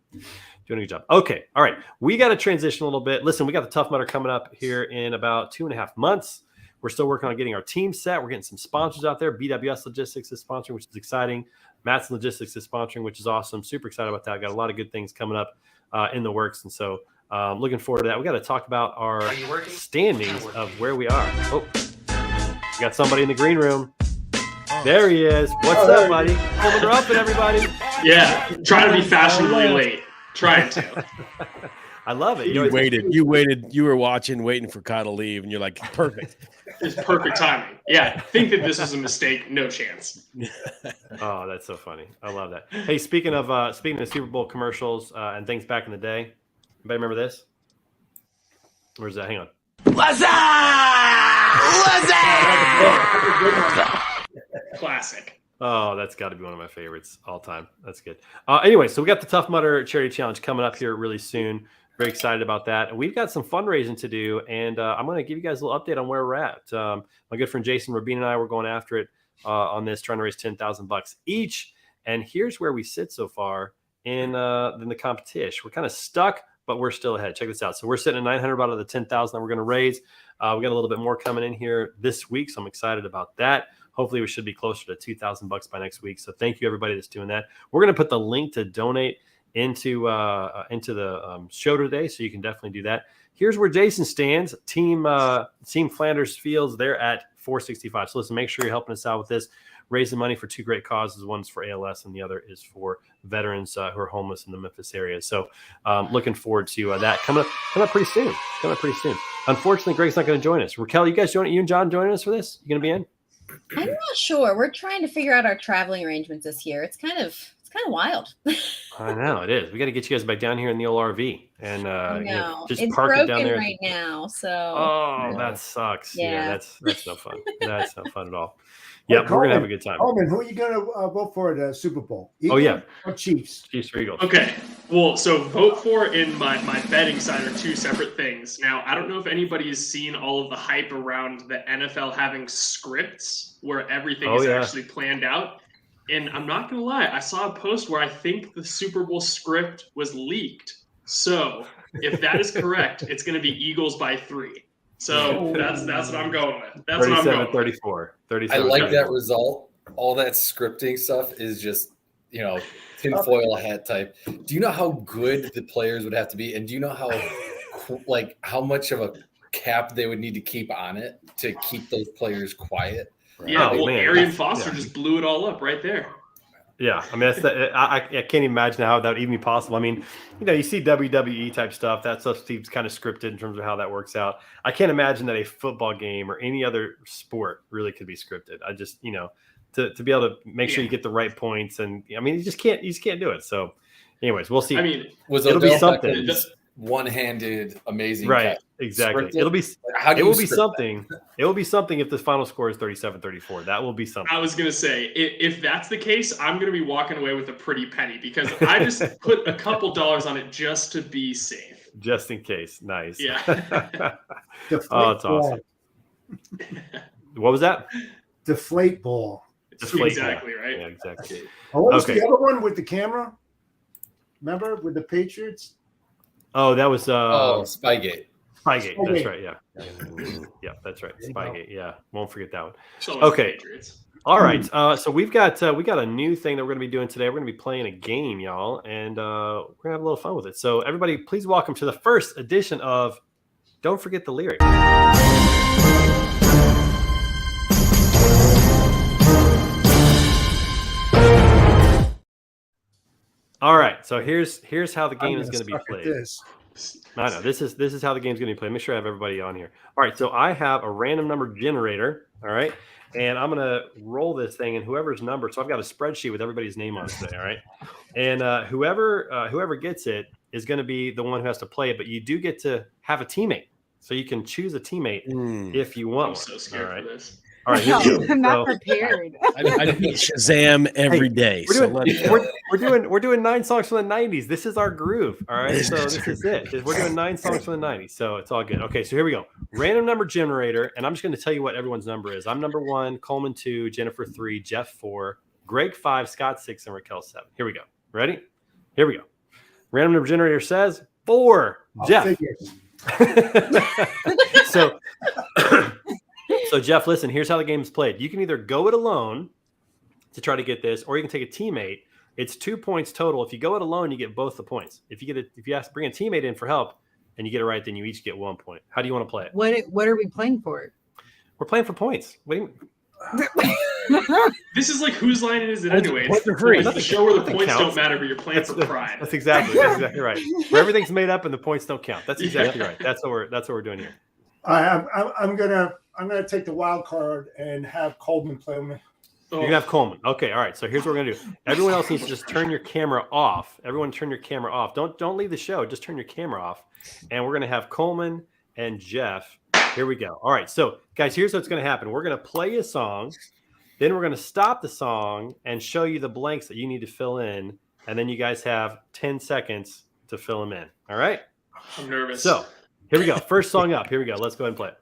Okay. All right. We got to transition a little bit. Listen, we got the Tough Mudder coming up here in about 2.5 months. We're still working on getting our team set. We're getting some sponsors out there. BWS Logistics is sponsoring, which is exciting. Matt's Logistics is sponsoring, which is awesome. Super excited about that. Got a lot of good things coming up in the works. And so looking forward to that. We got to talk about our standings of where we are. Oh, we got somebody in the green room. There he is. What's up, buddy? Pulling her up, everybody. Yeah, trying to be fashionably late. Trying to. I love it. You waited. You were watching, waiting for Kyle to leave, and you're like, perfect. It's perfect timing. Yeah, think that this is a mistake. No chance. Oh, that's so funny. I love that. Hey, speaking of Super Bowl commercials and things back in the day, anybody remember this? Where's that? Hang on. Classic. Oh, that's got to be one of my favorites all time. That's good. Anyway, so we got the Tough Mudder Charity Challenge coming up here really soon. Very excited about that. And we've got some fundraising to do, and I'm going to give you guys a little update on where we're at. My good friend Jason Rabin and I were going after it on this, trying to raise $10,000 each. And here's where we sit so far in the competition. We're kind of stuck, but we're still ahead. Check this out. So we're sitting at 900 out of the 10,000 that we're going to raise. We got a little bit more coming in here this week, so I'm excited about that. Hopefully, we should be closer to $2,000 by next week. So thank you, everybody that's doing that. We're going to put the link to donate into the show today, so you can definitely do that. Here's where Jason stands. Team Flanders Fields, they're at 465. So listen, make sure you're helping us out with this. Raising money for two great causes. One's for ALS and the other is for veterans who are homeless in the Memphis area. So looking forward to that coming up pretty soon. Unfortunately, Greg's not going to join us. Raquel, you and John joining us for this? You going to be in? I'm not sure. We're trying to figure out our traveling arrangements this year. It's kind of wild. I know it is. We got to get you guys back down here in the old RV and just it's park broken it down there right now. So that sucks. Yeah. That's no fun. That's not fun at all. Yeah, we're gonna have a good time. Coleman, who are you gonna vote for the Super Bowl? Eagles or Chiefs? Chiefs or Eagles? Okay. Well, so vote for in my betting side are two separate things. Now, I don't know if anybody has seen all of the hype around the NFL having scripts where everything is actually planned out. And I'm not gonna lie, I saw a post where I think the Super Bowl script was leaked. So if that is correct, it's gonna be Eagles by 3. So that's what I'm going with. That's what I'm going 34. 37. I like that result. All that scripting stuff is just, tinfoil hat type. Do you know how good the players would have to be? And do you know how much of a cap they would need to keep on it to keep those players quiet? Yeah, Arian Foster just blew it all up right there. Yeah, I mean, I can't even imagine how that would even be possible. I mean, you see WWE type stuff. That stuff seems kind of scripted in terms of how that works out. I can't imagine that a football game or any other sport really could be scripted. I just, to be able to make sure you get the right points, and I mean, you just can't do it. So, anyways, we'll see. I mean, it'll be something. One-handed, amazing. Right, catch. exactly. Scripted? It will be something. That? It will be something if the final score is 37-34. That will be something. I was going to say, if that's the case, I'm going to be walking away with a pretty penny because I just put a couple dollars on it just to be safe. Just in case. Nice. Yeah. That's awesome. What was that? Deflate ball. Exactly, right? Yeah, exactly. What was the other one with the camera? Remember with the Patriots? Oh, that was Spygate. Spygate. That's right. Yeah. Yeah, that's right. Spygate. Yeah. Won't forget that one. Okay. All right. So we got a new thing that we're going to be doing today. We're going to be playing a game, y'all, and we're going to have a little fun with it. So everybody, please welcome to the first edition of Don't Forget the Lyric. All right, so here's how the game is going to be played. I know this is how the game's going to be played. Make sure I have everybody on here. All right, so I have a random number generator. All right, and I'm going to roll this thing, and whoever's number. So I've got a spreadsheet with everybody's name on it today. All right, and whoever gets it is going to be the one who has to play it. But you do get to have a teammate, so you can choose a teammate if you want. I'm so scared for this. All right, I'm not prepared. I beat Shazam every day. We're doing 9 songs from the 90s. This is our groove. All right. So this is it. We're doing 9 songs from the 90s. So it's all good. Okay, so here we go. Random number generator, and I'm just going to tell you what everyone's number is. I'm number 1, Coleman 2, Jennifer 3, Jeff 4, Greg 5, Scott 6, and Raquel 7. Here we go. Ready? Here we go. Random number generator says 4. Jeff. So Jeff, listen, here's how the game is played. You can either go it alone to try to get this, or you can take a teammate. It's 2 points total. If you go it alone, you get both the points. If you bring a teammate in for help and you get it right, then you each get 1 point. How do you want to play it? What are we playing for? We're playing for points. What do you This is like whose line is it anyway? Points are free. It's the show where the points don't matter, but you're playing for pride. That's exactly right. Where everything's made up and the points don't count. That's exactly right. That's what we're doing here. I'm gonna take the wild card and have Coleman play with me. You're gonna have Coleman. Okay, all right. So here's what we're gonna do. Everyone else needs to just turn your camera off. Everyone turn your camera off. Don't leave the show. Just turn your camera off. And we're gonna have Coleman and Jeff. Here we go. All right. So guys, here's what's gonna happen. We're gonna play a song, then we're gonna stop the song and show you the blanks that you need to fill in, and then you guys have 10 seconds to fill them in. All right. I'm nervous. So here we go. First song up. Here we go. Let's go ahead and play it.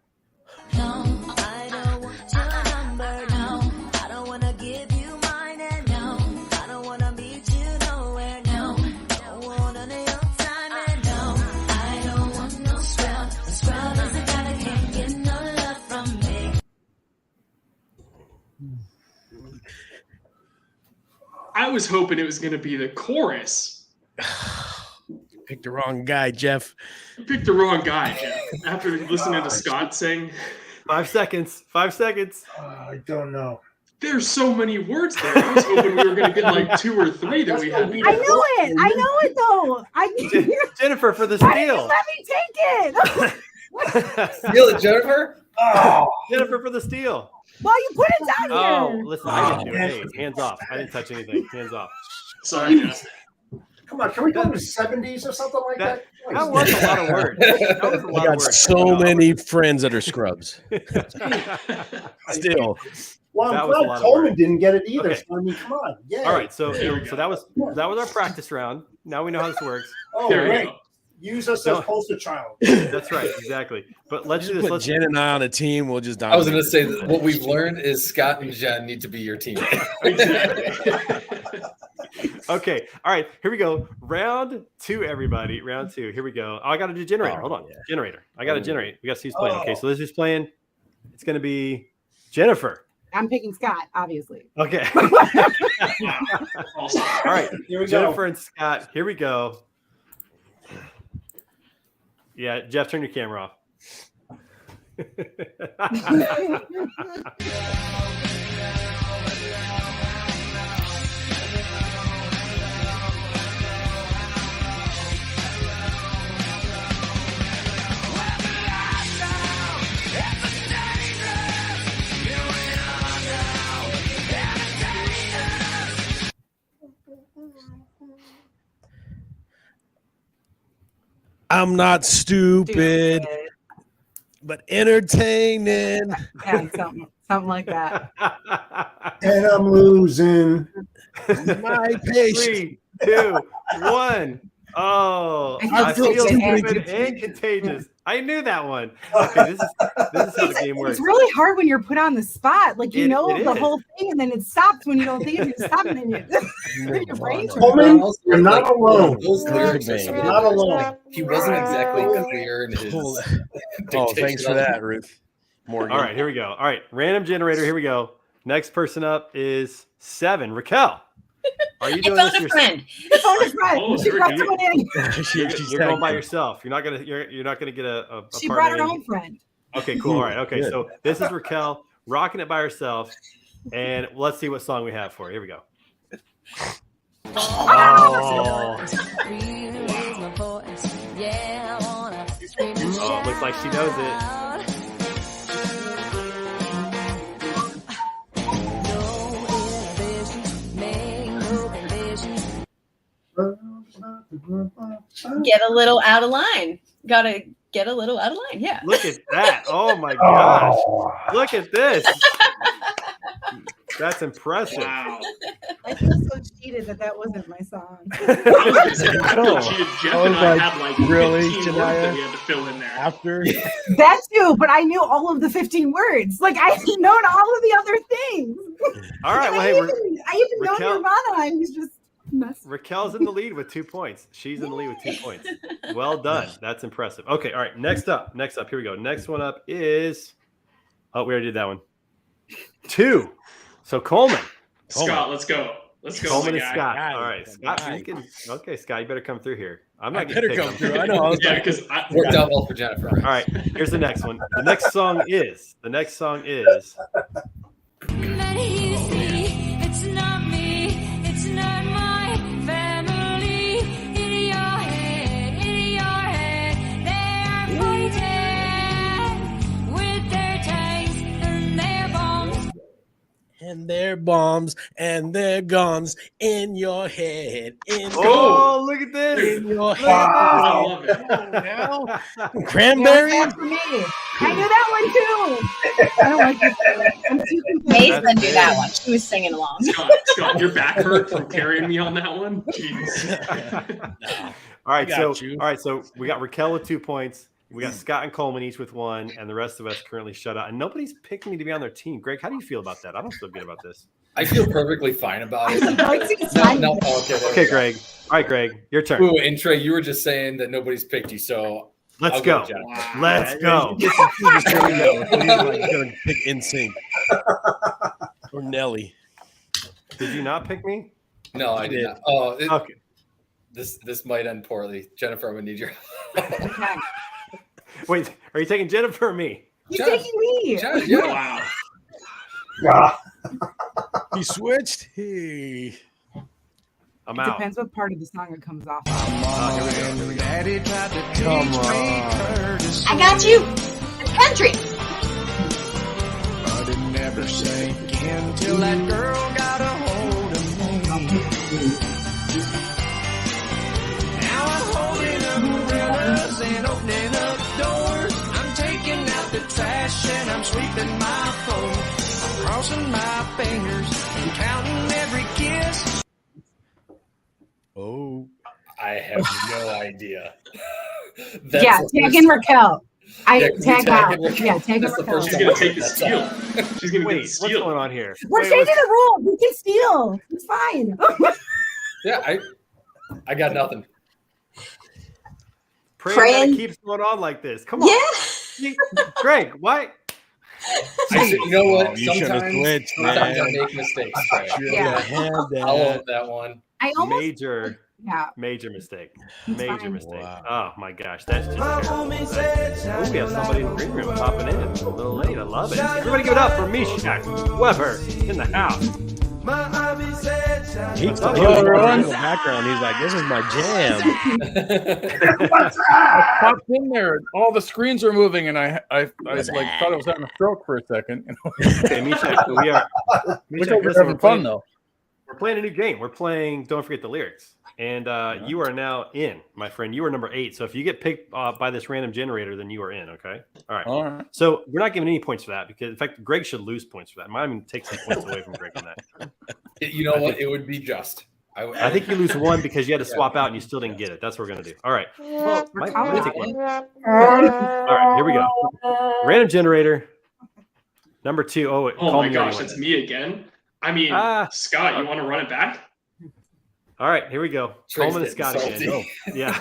I was hoping it was going to be the chorus. Picked the wrong guy, Jeff. You picked the wrong guy, Jeff. After listening to Scott sing. 5 seconds. 5 seconds. I don't know. There's so many words there. I was hoping we were going to get like 2 or 3 that we had. I know it though. Jennifer for the steal. Let me take it. Steal it, Jennifer. Oh, Jennifer for the steal. Well, you put it down Oh, here. listen, I didn't do it. Hey, hands off. I didn't touch anything. Hands off. Sorry, Jeff. come on. Can we go to the 70s or something like that? That was a lot of words. That was a lot I got of words. so many friends that are scrubs. Still. Well, That I'm was a lot glad of Coleman work. didn't get it either. Okay. So, I mean, come on. Yeah. All right, so There we so go. that was our practice round. Now we know how this works. Oh, There we great. go. Use us No. as poster child. That's right, exactly. But let's do this. Put Let's Jen and I on a team. We'll just I was dominate. going to say that what we've learned is Scott and Jen need to be your team. Exactly. Okay. All right. Here we go. Round 2, everybody. Round 2. Here we go. Oh, I got to do generator. Hold on. yeah. Generator. I got to generate. We got to see who's playing. Okay. So this is playing. It's going to be Jennifer. I'm picking Scott, obviously. Okay. Awesome. All right. Here we Jennifer and Scott. Here we go. Yeah. Jeff, turn your camera off. I'm not stupid, but entertaining. Yeah, something like that. And I'm losing. My patience. 3, 2, 1. Oh, I I feel feel stupid stupid and contagious. I knew that one. Okay, this is how the game works. It's really hard when you're put on the spot. Like you It know the is. whole thing, and then it stops when you don't think it's stopping. And your brain's Coleman, you're not alone. Those lyrics are You're not alone. He wasn't exactly clear in his. Oh, dictation thanks for of it. that, Ruth. Morgan. All right, here we go. All right, random generator. Here we go. Next person up is 7. Raquel, are you I doing found this a yourself? friend. The phone is right. Oh, She here we brought go. someone in. You're going by yourself. You're not gonna get a She partner brought her in. own friend. Okay, cool. All right. Okay, Good. so this is Raquel rocking it by herself, and let's see what song we have for her. Here we go. Oh, it looks like she knows it. Get a little out of line. Gotta get a little out of line. Yeah. Look at that. Oh my gosh. Oh. Look at this. That's impressive. Wow. I feel so cheated that wasn't my song. I was gonna say, I feel Oh, cheated. Jeff I was and I like, had like really, 15 words that Shania? we had to fill in there. After That too, but I knew all of the 15 words. Like I known all of the other things. All right. And Well, I hey, even known Raquel- Nirvana. I was just messing. Raquel's in the lead with 2 points. She's in the lead with 2 points. Well done. That's impressive. Okay. All right. Next up. Here we go. Next one up is. Oh, we already did that one. 2. So Coleman. Scott, let's go. Let's go. Coleman my and guy. Scott. Guy. All right. Scott, Guy. you can. Okay, Scott, you better come through here. I'm I not better gonna come pick through. I know. I was Yeah, like, because Worked out well for Jennifer. All right. Here's the next one. The next song is. It's not me, it's not my family. In your head, they are fighting with their tanks and their bombs. and their bombs and their guns in your head. Oh, look at this. In your head. I love it. Now, Yeah, cranberry. that's for me. I knew that one too. I don't like this. I'm too confused. Mason knew that one. She was singing along. Scott, your back hurt from carrying me on that one. Jeez. All right, I got you. so we got Raquel with 2 points. We got Scott and Coleman each with 1, and the rest of us currently shut out. And nobody's picked me to be on their team. Greg, how do you feel about that? I don't feel good about this. I feel perfectly fine about it. Okay, Greg. All right, Greg, your turn. Ooh, and Trey, you were just saying that nobody's picked you, so Let's I'll go. Jennifer. Let's go. He's gonna pick NSYNC or Nelly. Did you not pick me? No, I did not. Oh, Okay. This might end poorly. Jennifer, I'm gonna need your. Wait, are you taking Jennifer or me? He's taking me. Yeah. Wow. He switched. Hey. I'm It out. depends what part of the song it comes off. Here we go. Come on. I got you. It's country. But it never sank in till that girl got a hold of me. Now I'm holding umbrellas and opening up doors. I'm taking out the trash and I'm sweeping my floor. I'm crossing my fingers and counting every kiss. Oh. I have no idea. Yeah, tag in Raquel. Tag out. Yeah, tag in That's the Raquel. first She's time gonna I've take heard the that steal. song. She's gonna Wait, get the what's steal. going on here? We're changing the rule. We can steal. It's fine. Yeah, I got nothing. Praying that it keeps going on like this. Come on. Yeah. Greg, why? You know what? You should have switched, Sometimes I man. make mistakes. Yeah. I'll own that one. I almost Major mistake. It's Major fine. mistake. Oh my gosh, that's just terrible. We have somebody in the green room popping in. A little late. I love it. Everybody give it up for Mishak Weber in the house. He's in the background. He's like, "This is my jam." I popped in there. All the screens are moving, and I was like thought I was having a stroke for a second. Okay, Mishak, so we are. Looks like we're having fun though. We're playing a new game. We're playing Don't Forget the Lyrics. And you are now in, my friend. You are number 8. So if you get picked by this random generator, then you are in, okay? All right. All right. So we're not giving any points for that because, in fact, Greg should lose points for that. Mine even take some points away from Greg on that. You know what? It would be just. I think you lose 1 because you had to swap out and you still didn't get it. That's what we're going to do. All right. Well, let me take one. All right, here we go. Random generator. Number 2. Oh my gosh, it's me again. I mean, Scott, you want to run it back? All right, here we go. Coleman and Scott again. Oh, yeah.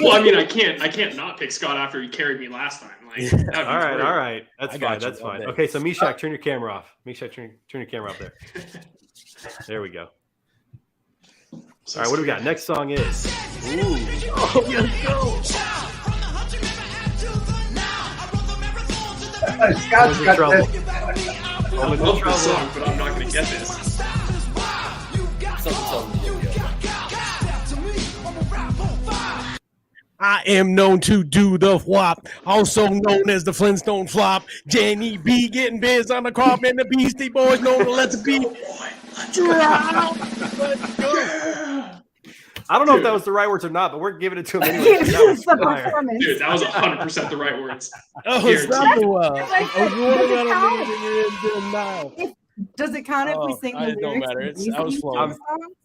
Well, I mean, I can't not pick Scott after he carried me last time. Like, all right. That's fine. That's fine. Okay, so Mishak, turn your camera off. Mishak, turn your camera off there. There we go. All right, what do we got? Next song is. Ooh. Oh, let's go. Scott's got trouble. I love this song, but I'm not going to get this. I am known to do the whop, also known as the Flintstone flop. Jenny B getting biz on the crop, and the Beastie Boys known to let's be drop. Let's go. I don't know if that was the right words or not, but we're giving it to him anyway. That was fire. Dude, that was 100% the right words. Oh, it's not the well. Does it count if we sing the lyrics? Don't matter. I was flowing.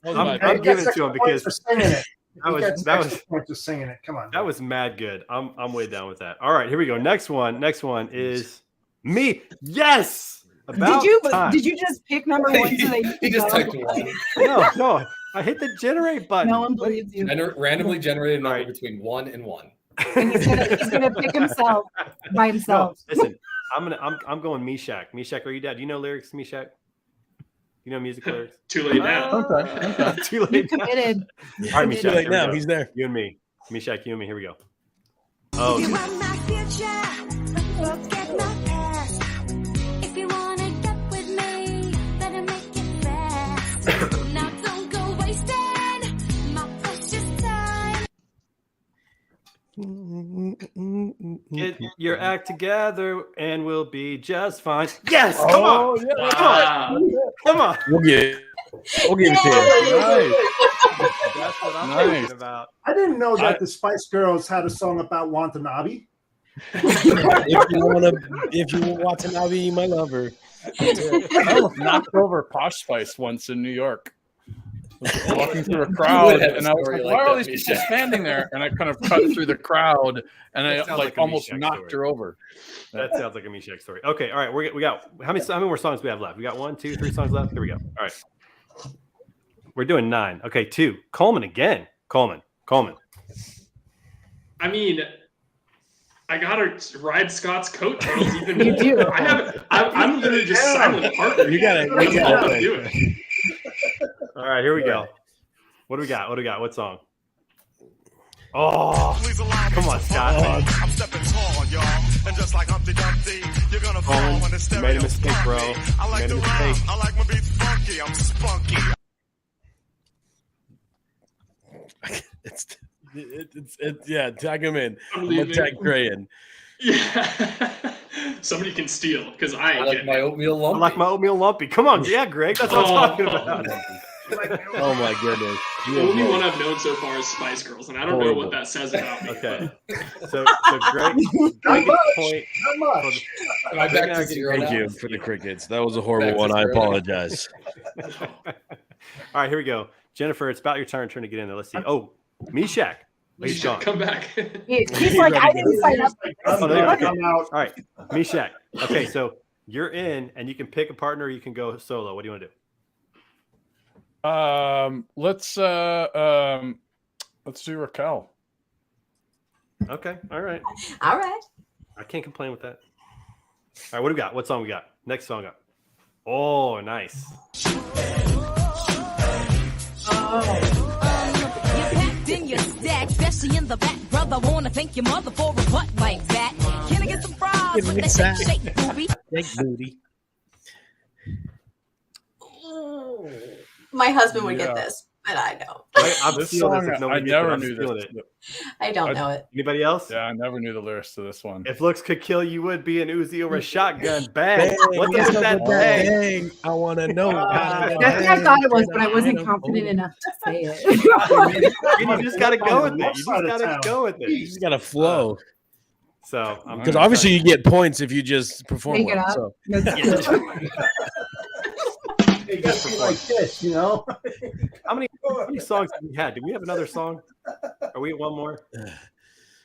I'm giving it to him because for singing it. that was just singing it. Come on. That was mad good. I'm way down with that. All right, here we go. Next one is me. Yes. Did you just pick number 1 today? He just typed 1. No. I hit the generate button. No one believes you. Randomly generated number between 1 and 1. And he's gonna pick himself by himself. No, listen, I'm going Mishak. Mishak, are you down? Do you know lyrics, Mishak? You know music lyrics? Too late now. Okay. Too late. You committed. All right, Mishak. Too late now. He's there. You and me. Mishak, you and me. Here we go. Oh. You want my future, forget my past. If you wanna get with me, better make it fast. Now don't go wasting my precious time. Get your act together and we'll be just fine. Yes, come on. Yeah. Come on. We'll get it to you. Nice. That's what I'm talking about. I didn't know that the Spice Girls had a song about Watanabe. if you want Watanabe, my lover. I almost knocked over Posh Spice once in New York. I was walking through a crowd, and I was like, "Why are all these people standing there?" And I kind of cut through the crowd, and I almost knocked her over. That sounds like a Mishak story. Okay, all right, we got how many more songs do we have left? We got 1, 2, 3 songs left. Here we go. All right, we're doing 9. Okay, 2. Coleman again. Coleman. I mean, I gotta ride Scott's coattails. Even You do. I'm literally just silent partner. You gotta do it. All right, here we go. What do we got? What song? Oh, come on, Scott. I'm stepping tall, y'all. And just like Humpty Dumpty, you're gonna fall when it's You made a mistake, bro. I like the rhyme. I like my beats funky. I'm spunky. Yeah, tag him in. I'm I'm gonna leaving. tag Gray in. Yeah. Somebody can steal because I ain't like getting my it. oatmeal I lumpy. like my oatmeal lumpy. Come on, yeah, Greg. That's what I'm talking about. Oh my goodness. The only one I've known so far is Spice Girls, and I don't know what that says about me. Okay. So Greg gets a point. Not much. Am I back to zero Thank now? you for the crickets. That was a horrible Back to one. I zero. apologize. All right, here we go. Jennifer, it's about your turn to get in there. Let's see. Oh, Meshach. He's gone. Come back. He's like, I didn't sign up. Oh, there you go. I'm out. All right, Meshach. Okay, so you're in, and you can pick a partner. Or you can go solo. What do you want to do? Let's do Raquel. Okay. All right. All right. I can't complain with that. All right, what do we got? What song we got? Next song up. Oh, nice. In your stack, especially in the back, brother. Wanna thank your mother for a butt like that. Can I get some fries with that shake, booby? Thank booty. My husband would Yeah. get this, but I don't. I'm This stealing song, this if I nobody gets it. never I'm knew stealing this. it. I don't know it. Anybody else? Yeah, I never knew the lyrics to this one. If looks could kill, you would be an Uzi or a shotgun. Bang. What What's does up that with bang? bang? I want to know. That's what I thought it was, but I wasn't confident enough to say it. You just got to go with it. You just got to go with You it. just got to flow. So, I'm Because obviously you get points if you just perform Make it well. up. So. It gets me like this, you know. How many songs have we had? Do we have another song? Are we at one more?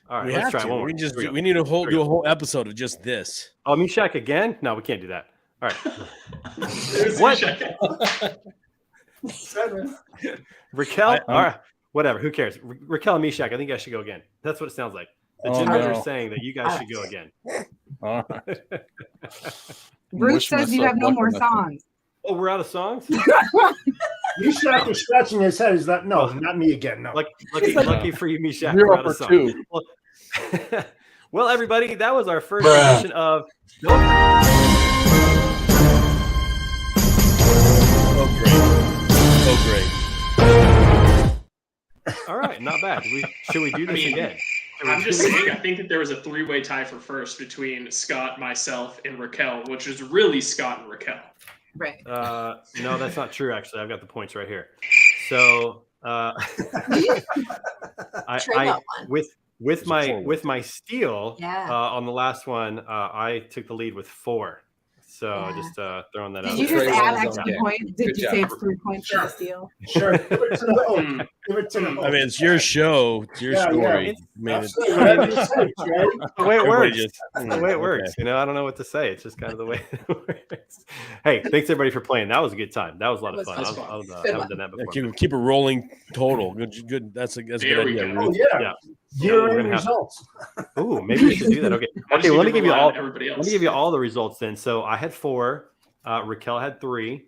All right, We let's have try to. one more. We just Here we go. we need to Here we do a go. whole episode of just this. Oh, Meshach again? No, we can't do that. All right. There's What? Meshach. Raquel? All right. Whatever. Who cares? Raquel and Meshach, I think I should go again. That's what it sounds like. The Oh, genders no. are saying that you guys should go again. All right. Bruce Wish says you myself have no luck more on that. songs. Oh, we're out of songs? Meshach is scratching his head. Is that no? Not me again. No. Lucky for you, Meshach. Zero We're out of for songs. two. Well, everybody, that was our first edition of. Oh great. All right, not bad. Should we do this again? I'm just saying, I think that there was a three-way tie for first between Scott, myself, and Raquel, which is really Scott and Raquel. Right. No, that's not true. Actually, I've got the points right here. So, Trey got one. with my steal Yeah. on the last one, I took the lead with 4. So just throwing that out. Did you just there. add extra Yeah. points? Did Good you job. say it's 3 points for the steal? Sure. Give it to the host. Give it to the host. I mean, it's your show. It's your Yeah, story. yeah. I mean, it's, Absolutely. Whatever you say, Trey. the way it everybody works. just- That's the way it works. okay. I don't know what to say. It's just kind of the way it works. Hey, thanks everybody for playing. That was a good time. That was a lot of fun. That's I fun. haven't Good done one. that Yeah, before. keep a rolling total. Good. That's a good There we idea. go. Oh Ruth. yeah. Yeah. Year we're end gonna have- results. Ooh, maybe we should do that. Okay. I Okay, just let need me to give you rely all. on everybody Let else. me give you all the results then. So I had 4. Raquel had 3.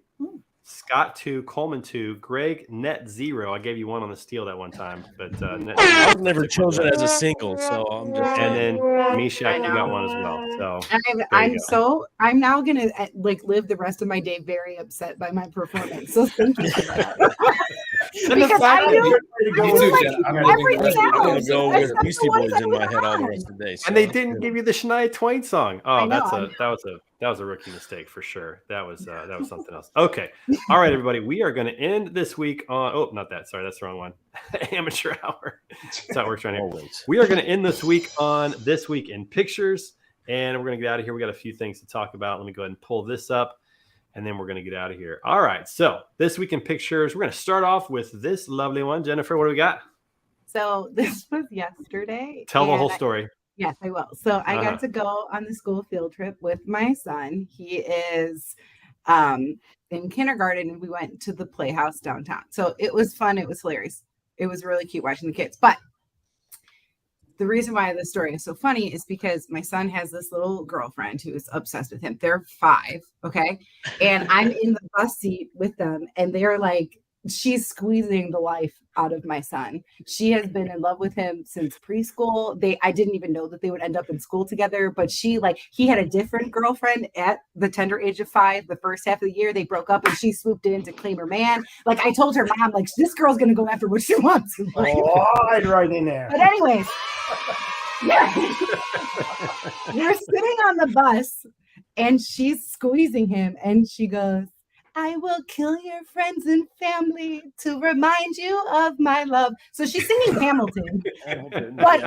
Scott 2, Coleman 2, Greg net 0. I gave you 1 on the steal that one time, but net I was never chosen as a single, so I'm just. And then Meshach, you got 1 as well. So I'm now gonna live the rest of my day very upset by my performance. So thank you for that. Because I knew Me too, like, Jen. I'm living the everything rest of I'm gonna else. the go That's with the Beastie ones Boys that in we my head all the had. rest of the day. So and they I'm didn't good. give you the Shania Twain song. I Oh, know. that was a rookie mistake for sure. That was something else. Okay, all right, everybody. We are going to end this week on. Oh, not that. Sorry, that's the wrong one. Amateur hour. That's how it works right here. Always. We are going to end this week on This Week in Pictures, and we're going to get out of here. We got a few things to talk about. Let me go ahead and pull this up, and then we're going to get out of here. All right. So This Week in Pictures. We're going to start off with this lovely one. Jennifer, what do we got? So this was yesterday. Tell the and whole story. Yes, I will. So I Uh-huh. got to go on the school field trip with my son. He is in kindergarten, and we went to the playhouse downtown. So it was fun. It was hilarious. It was really cute watching the kids. But the reason why this story is so funny is because my son has this little girlfriend who is obsessed with him. They're 5, okay? And I'm in the bus seat with them, and they're like she's squeezing the life out of my son. She has been in love with him since preschool. I didn't even know that they would end up in school together, but he had a different girlfriend at the tender age of 5. The first half of the year they broke up, and she swooped in to claim her man. Like, I told her mom, like, this girl's gonna go after what she wants. Like, right in there. but anyways, yeah. We're sitting on the bus and she's squeezing him and she goes, I will kill your friends and family to remind you of my love. So she's singing Hamilton. But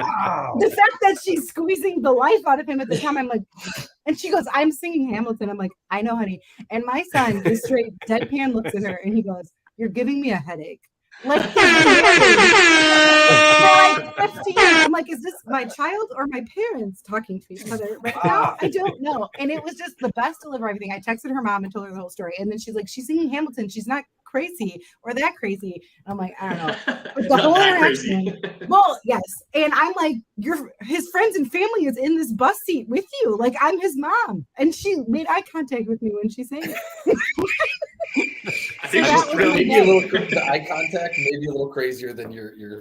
the fact that she's squeezing the life out of him at the time, I'm like, and she goes, I'm singing Hamilton. I'm like, I know, honey. And my son just straight deadpan looks at her and he goes, you're giving me a headache. Like, for like 15. I'm like, is this my child or my parents talking to each other right now? I don't know. And it was just the best delivery of everything. I texted her mom and told her the whole story. And then she's like, she's singing Hamilton. She's not crazy or that crazy. And I'm like, I don't know. But the whole interaction. Well, yes. And I'm like, his friends and family is in this bus seat with you. Like, I'm his mom. And she made eye contact with me when she sang it. I think maybe a little the eye contact, maybe a little crazier than your. Yeah,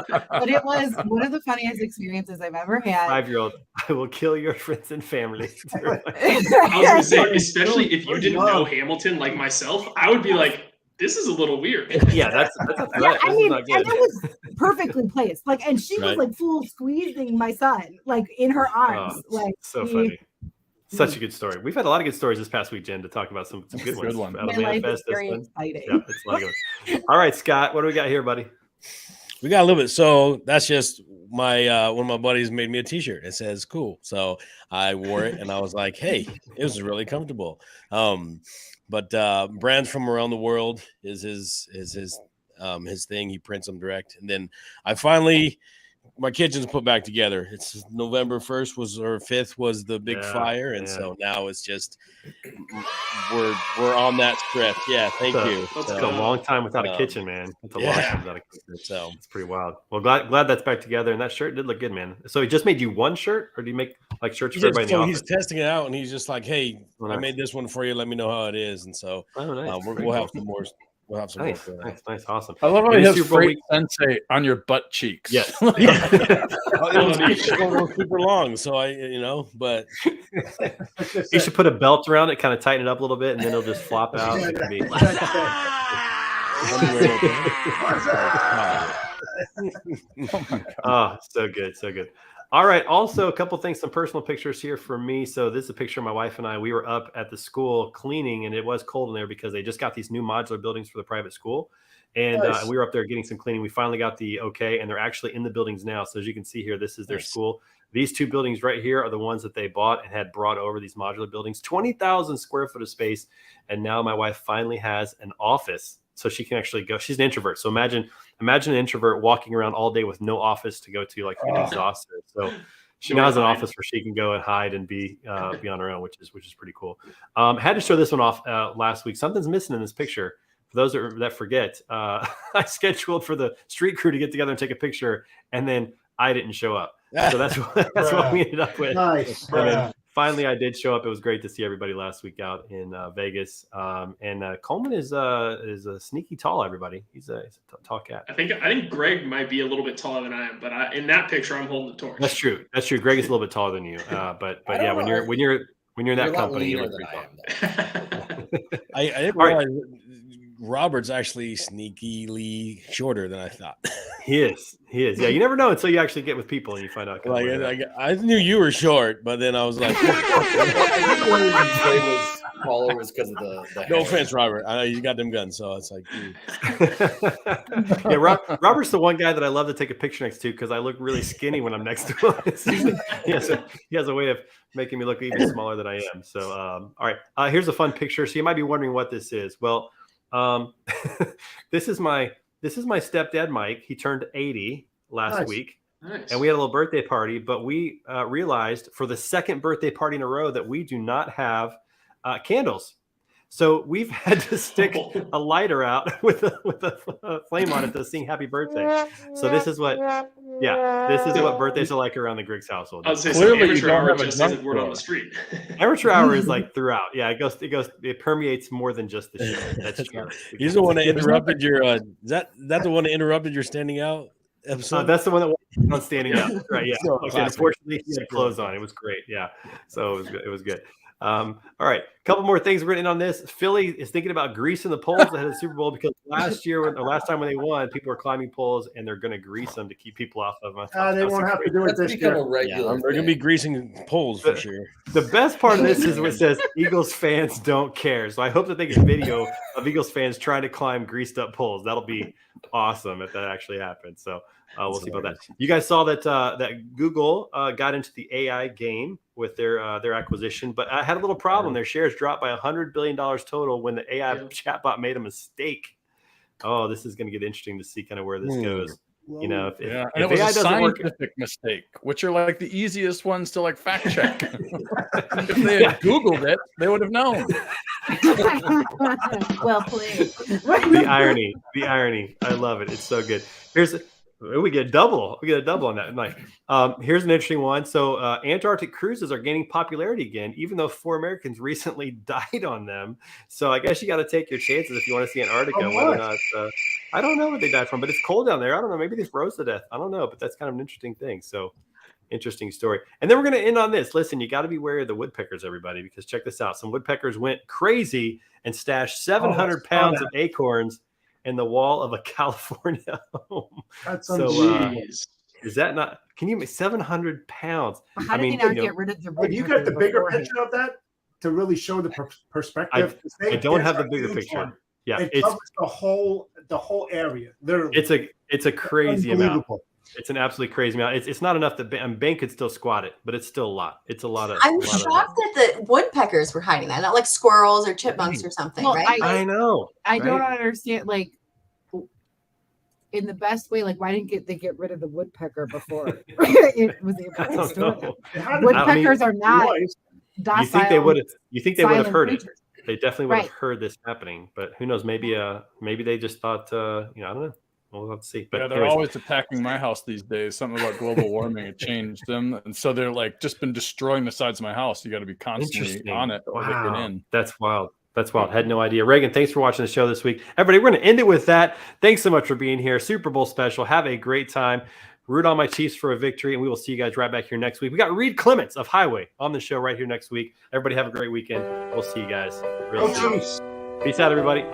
but it was one of the funniest experiences I've ever had. 5-year-old, I will kill your friends and family. I was gonna say, especially if you didn't know Hamilton like myself, I would be like, this is a little weird. Yeah, that's a threat. Yeah, I mean, and it was perfectly placed. Like, and she was like full squeezing my son, like in her arms. Like, so funny. Such a good story. We've had a lot of good stories this past week, Jen, to talk about some good ones. My life is very exciting. Yeah, it's a lot of good. All right, Scott, what do we got here, buddy? We got a little bit. So that's just my one of my buddies made me a t-shirt. It says cool. So I wore it and I was like, hey, it was really comfortable. But brands from around the world is his thing. He prints them direct. And then I finally my kitchen's put back together. It's November 1st or 5th was the big fire. And so now it's just we're on that script. Yeah, thank you. It's a long time without a kitchen, man. It's a long time without a kitchen. So it's pretty wild. Well, glad that's back together. And that shirt did look good, man. So he just made you one shirt, or do you make like shirts for everybody in the office? He's testing it out, and he's just like, hey, I made this one for you. Let me know how it is. And so we'll have some more. We'll have some more for that. Nice, awesome. I love how he has Freight Sensei on your butt cheeks. Yes. It was super long, so but you should put a belt around it, kind of tighten it up a little bit, and then it'll just flop out. It can be. Oh, so good. All right. Also, a couple things, some personal pictures here for me. So this is a picture of my wife and I. We were up at the school cleaning, and it was cold in there because they just got these new modular buildings for the private school. And we were up there getting some cleaning. We finally got the okay, and they're actually in the buildings now. So as you can see here, this is their school. These two buildings right here are the ones that they bought and had brought over, these modular buildings, 20,000 square foot of space. And now my wife finally has an office, so she can actually go. She's an introvert. So imagine an introvert walking around all day with no office to go to, like getting exhausted. So she now has an office where she can go and hide and be on her own, which is pretty cool. Had to show this one off last week. Something's missing in this picture. For those that forget, I scheduled for the street crew to get together and take a picture, and then I didn't show up. So that's what we ended up with. Nice. Finally, I did show up. It was great to see everybody last week out in Vegas. And Coleman is a sneaky tall. Everybody, he's a tall cat. I think Greg might be a little bit taller than I am, but in that picture, I'm holding the torch. That's true. Greg is a little bit taller than you. But yeah, when you're in that company, you look pretty tall. I didn't realize Robert's actually sneakily shorter than I thought. He is. Yeah, you never know until you actually get with people and you find out. I knew you were short, but then I was like, was taller was because of the no offense, Robert. I know you got them guns, so it's like. Yeah, Robert's the one guy that I love to take a picture next to because I look really skinny when I'm next to him. he has a way of making me look even smaller than I am. So, all right, here's a fun picture. So you might be wondering what this is. Well, this is my stepdad, Mike. He turned 80 last week. Nice. And we had a little birthday party, but we realized for the second birthday party in a row that we do not have candles. So we've had to stick a lighter out with a flame on it to sing happy birthday. So this is what birthdays are like around the Griggs household. I would say Clearly, you amateur don't hour have a just drunk isn't word on drawer. the street. Amateur hour is like throughout. Yeah, it permeates more than just the show. That's true. He's the one that interrupted your. Is that the one that interrupted your standing out episode? That's the one that was on standing out. Right. Yeah. So Okay, classic. unfortunately, he had clothes on. It was great. Yeah. So it was good. It was good. All right. A couple more things we're in on this. Philly is thinking about greasing the poles ahead of the Super Bowl because last time when they won, people were climbing poles and they're going to grease them to keep people off of them. They won't have to do it this year. They're going to be greasing poles for sure. The best part of this is what it says Eagles fans don't care. So I hope that they get video of Eagles fans trying to climb greased up poles. That'll be awesome if that actually happens. So we'll see about that. You guys saw that Google got into the AI game with their acquisition, but I had a little problem. Their shares dropped by $100 billion total when the AI chatbot made a mistake. Oh, this is going to get interesting to see kind of where this goes. You know, if it was AI a scientific mistake, which are like the easiest ones to like fact check. If they had Googled it, they would have known. Well played. The irony. I love it. It's so good. We get a double. We get a double on that. Nice. Here's an interesting one. So Antarctic cruises are gaining popularity again, even though 4 Americans recently died on them. So I guess you got to take your chances if you want to see Antarctica. Whether or not I don't know what they died from, but it's cold down there. I don't know. Maybe they froze to death. I don't know, but that's kind of an interesting thing. So interesting story. And then we're going to end on this. Listen, you got to be wary of the woodpeckers, everybody, because check this out. Some woodpeckers went crazy and stashed 700 pounds of acorns in the wall of a California home. That's is that not? Can you make 700 pounds? How did they not get rid of the? You got the bigger picture of that to really show the perspective. I don't have the bigger picture. One. Yeah, it covers the whole area. Literally, it's a crazy amount. It's an absolutely crazy amount. It's not enough that Ben could still squat it, but it's still a lot. It's a lot of. I'm shocked that the woodpeckers were hiding that, not like squirrels or chipmunks or something, right? I know. I don't understand. Like, in the best way, like, why didn't they get rid of the woodpecker before it was able to store them? Woodpeckers are not docile. You think they would have? You think they would have heard creatures. it? They definitely would have heard this happening, but who knows? Maybe they just thought, I don't know. We'll have to see. But they're always attacking my house these days. Something about global warming had changed them, and so they're like just been destroying the sides of my house. You got to be constantly on it or they get in. That's wild. That's wild. Had no idea. Reagan, thanks for watching the show this week. Everybody, we're going to end it with that. Thanks so much for being here. Super Bowl special. Have a great time. Root on my Chiefs for a victory, and we will see you guys right back here next week. We got Reed Clements of Highway on the show right here next week. Everybody have a great weekend. We'll see you guys real soon. Peace out, everybody.